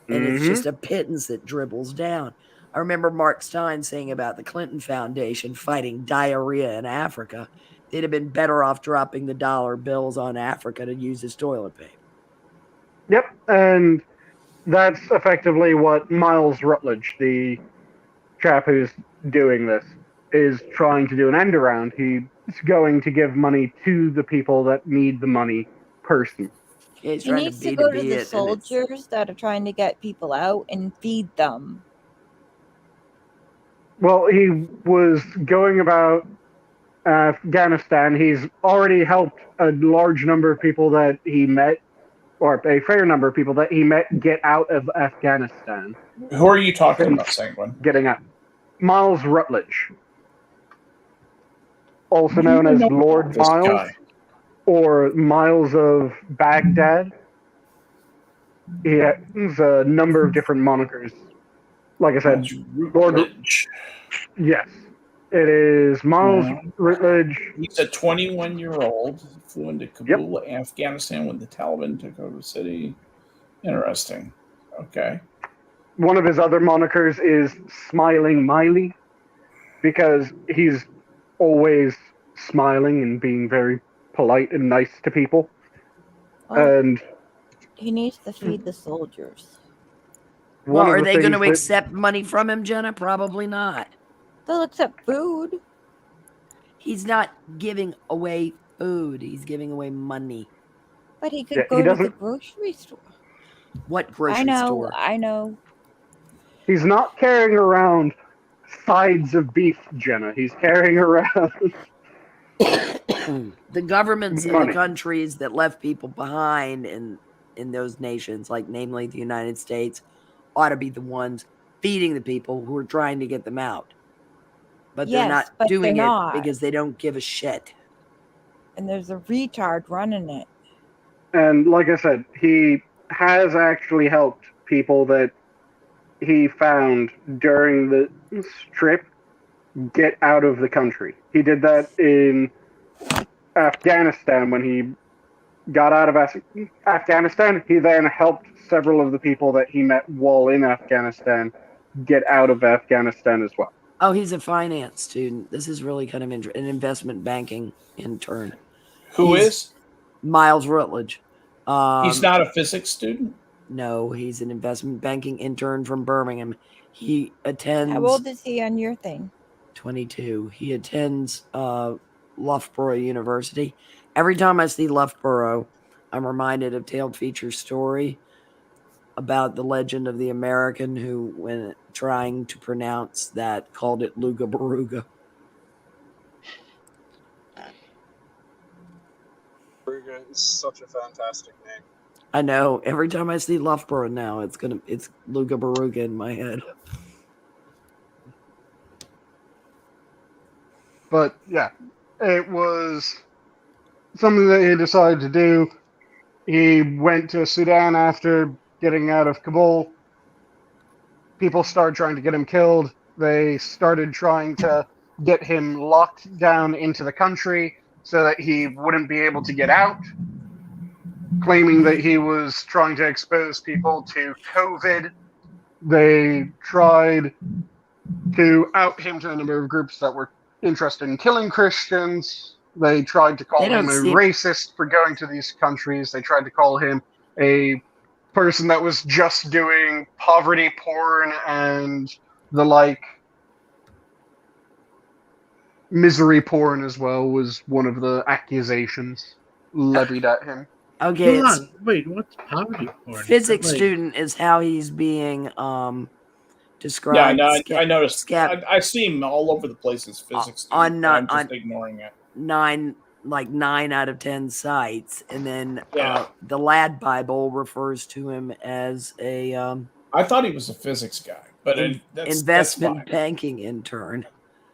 And it's just a pittance that dribbles down. I remember Mark Stein saying about the Clinton Foundation fighting diarrhea in Africa. They'd have been better off dropping the dollar bills on Africa to use as toilet paper. Yep, and that's effectively what Miles Rutledge, the chap who's doing this, is trying to do an end around. He's going to give money to the people that need the money personally. He needs to go to the soldiers that are trying to get people out and feed them. Well, he was going about Afghanistan. He's already helped a large number of people that he met, or a fair number of people that he met, get out of Afghanistan. Who are you talking about, Sanguine? Getting out. Miles Rutledge, also known as Lord Miles, or Miles of Baghdad. He has a number of different monikers. Like I said, Lord Rutledge. Yes, it is Miles Rutledge. He's a 21-year-old, flew into Kabul, Afghanistan, when the Taliban took over the city. Interesting. Okay. One of his other monikers is Smiling Miley, because he's always smiling and being very polite and nice to people. And he needs to feed the soldiers. Well, are they going to accept money from him, Jenna? Probably not. They'll accept food. He's not giving away food. He's giving away money. But he could go to the grocery store. What grocery store? I know. He's not carrying around sides of beef, Jenna. He's carrying around the governments of the countries that left people behind in those nations, like namely the United States, ought to be the ones feeding the people who are trying to get them out. But they're not doing it because they don't give a shit. And there's a retard running it. And like I said, he has actually helped people that he found during the trip get out of the country. He did that in Afghanistan. When he got out of Afghanistan, he then helped several of the people that he met while in Afghanistan get out of Afghanistan as well. Oh, he's a finance student. This is really kind of an investment banking intern. Who is? Miles Rutledge. He's not a physics student? No, he's an investment banking intern from Birmingham. He attends. How old is he on your thing? 22. He attends Loughborough University. Every time I see Loughborough, I'm reminded of Tailed Feature's story about the legend of the American who, when trying to pronounce that, called it Luga Baruga. Baruga is such a fantastic name. I know. Every time I see Loughborough now, it's Luga Baruga in my head. But yeah, it was something that he decided to do. He went to Sudan after getting out of Kabul. People started trying to get him killed. They started trying to get him locked down into the country so that he wouldn't be able to get out, claiming that he was trying to expose people to COVID. They tried to out him to a number of groups that were interested in killing Christians. They tried to call him a racist for going to these countries. They tried to call him a person that was just doing poverty porn and the like. Misery porn as well was one of the accusations levied at him. Okay, Hold on. Wait, what's poverty porn? Physics Like- student is how he's being described. Yeah, I noticed. Skep. I see him all over the place as physics. On- student, on- but I'm just on- ignoring it. 9 out of 10 sites, and then Yeah. the Lad Bible refers to him as a I thought he was a physics guy, but that's investment fine. banking intern.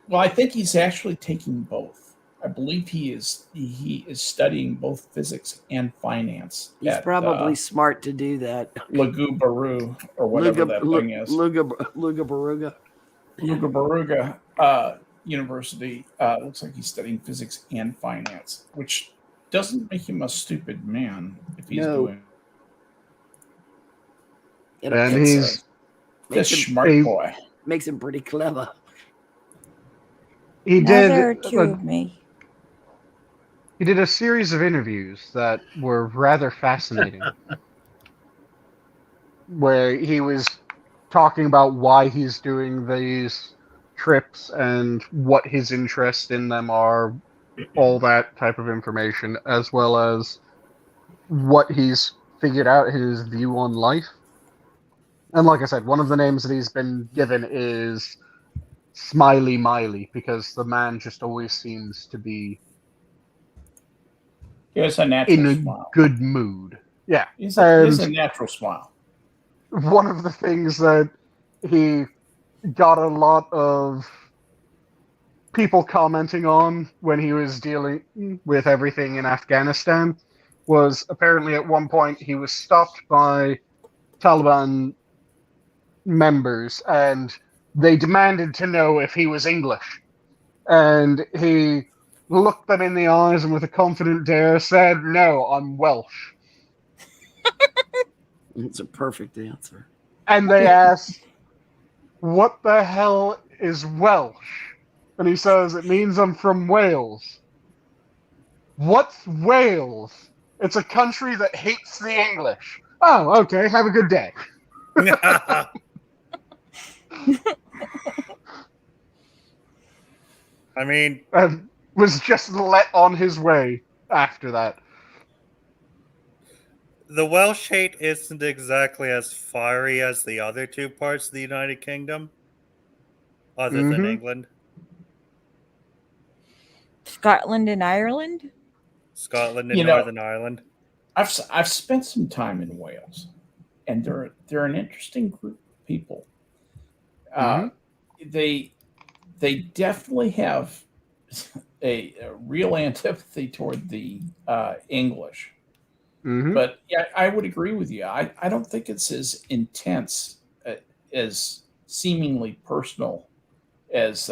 Well, I think he's actually taking both. I believe he is studying both physics and finance. He's at, probably smart to do that. Lugubaru or whatever that thing is. Luga Baruga. Lugubaruga University. Looks like he's studying physics and finance, which doesn't make him a stupid man if he's No. doing. And It's a makes smart a- boy. makes him pretty clever. He Now did. there are two of me. He did a series of interviews that were rather fascinating, where he was talking about why he's doing these trips and what his interest in them are, all that type of information, as well as what he's figured out, his view on life. And like I said, one of the names that he's been given is Smiley Miley, because the man just always seems to be He has a natural in a smile. good mood. Yeah. He has a And natural smile. one of the things that he got a lot of people commenting on when he was dealing with everything in Afghanistan was apparently at one point he was stopped by Taliban members and they demanded to know if he was English. And he looked them in the eyes and with a confident dare said, "No, I'm Welsh." It's a perfect answer. And they asked, "What the hell is Welsh?" And he says, "It means I'm from Wales." "What's Wales?" "It's a country that hates the English." "Oh, okay, have a good day." I mean, And was just let on his way after that. the Welsh hate isn't exactly as fiery as the other two parts of the United Kingdom, other than Mhm. England. Scotland and Ireland? Scotland and You know- Northern Ireland. I've spent some time in Wales, and they're an interesting group of people. They definitely have a real antipathy toward the English. Mm-hmm. But yeah, I would agree with you. I don't think it's as intense, as seemingly personal as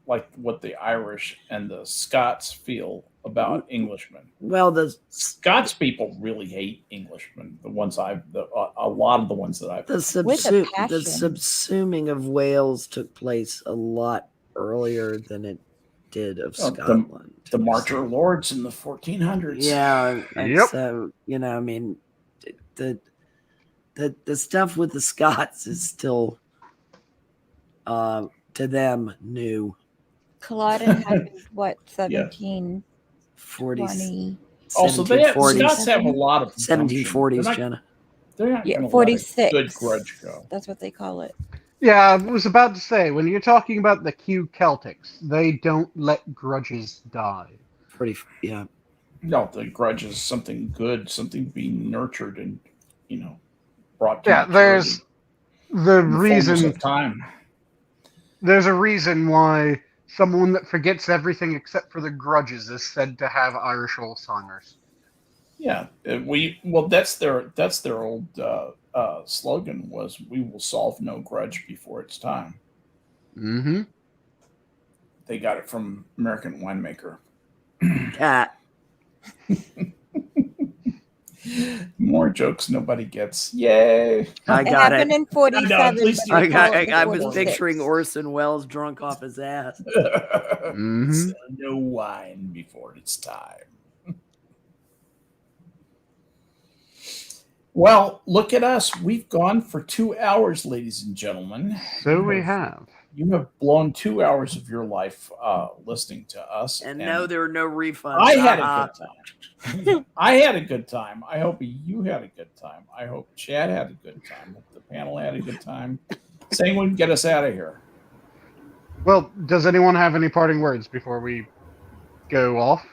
like what the Irish and the Scots feel about Englishmen. Well, Scots people really hate Englishmen. A lot of the ones that I've the passion. subsuming of Wales took place a lot earlier than it did of Oh, Scotland. the Marcher Lords in the 1400s. Yeah, and Yep. so I mean, the the stuff with the Scots is still to them new. Culloden happened what 1740. Also, Scots have a lot of 1740s, Jenna. They're not Yeah, going to 46. let a good grudge go. That's what they call it. Yeah, I was about to say, when you're talking about the Q Celtics, they don't let grudges die. Yeah. No, the grudge is something good, something to be nurtured and, brought to maturity. There's the in the reason. fullness of time. There's a reason why someone that forgets everything except for the grudges is said to have Irish Alzheimer's. Yeah, that's their old slogan was, "We will solve no grudge before it's time." Mm-hmm. They got it from American winemaker. Cat. More jokes nobody gets. Yay! I got it. Happened in 47. I was picturing Orson Welles drunk off his ass. Mm-hmm. No wine before it's time. Well, look at us. We've gone for 2 hours, ladies and gentlemen. So we have. You have blown 2 hours of your life listening to us. And no, there are no refunds. I had a good time. I had a good time. I hope you had a good time. I hope Chad had a good time. Hope the panel had a good time. Sanguine, get us out of here. Well, does anyone have any parting words before we go off?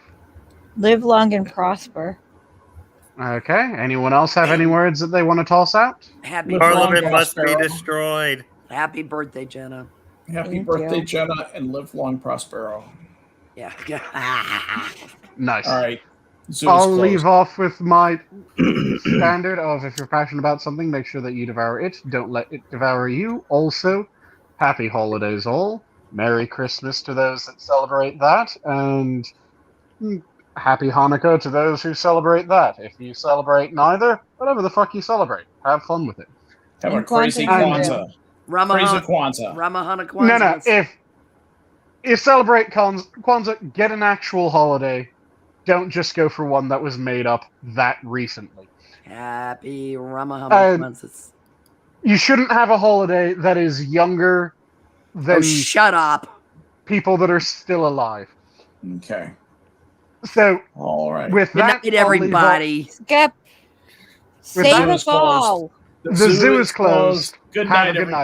Live long and prosper. Okay. Anyone else have any words that they want to toss out? Happy Parliament birthday, must be Prospero. destroyed. Happy birthday, Jenna. Happy Thank birthday, you. Jenna, and live long, Prospero. Yeah. Nice. All right. I'll leave off with my standard of, if you're passionate about something, make sure that you devour it. Don't let it devour you. Also, happy holidays all. Merry Christmas to those that celebrate that. And happy Hanukkah to those who celebrate that. If you celebrate neither, whatever the fuck you celebrate, have fun with it. Have a And crazy Kwanzaa. Kwanzaa. Crazy Kwanzaa. Ramahana Kwanzaa. No. If you celebrate Kwanzaa, get an actual holiday. Don't just go for one that was made up that recently. Happy Ramahana Kwanzaa. You shouldn't have a holiday that is younger than shut up. people that are still alive. Okay. So, all right. With Good that, night, everybody. Skep. Save us all. The zoo is closed. Good Have night, a good everybody. night.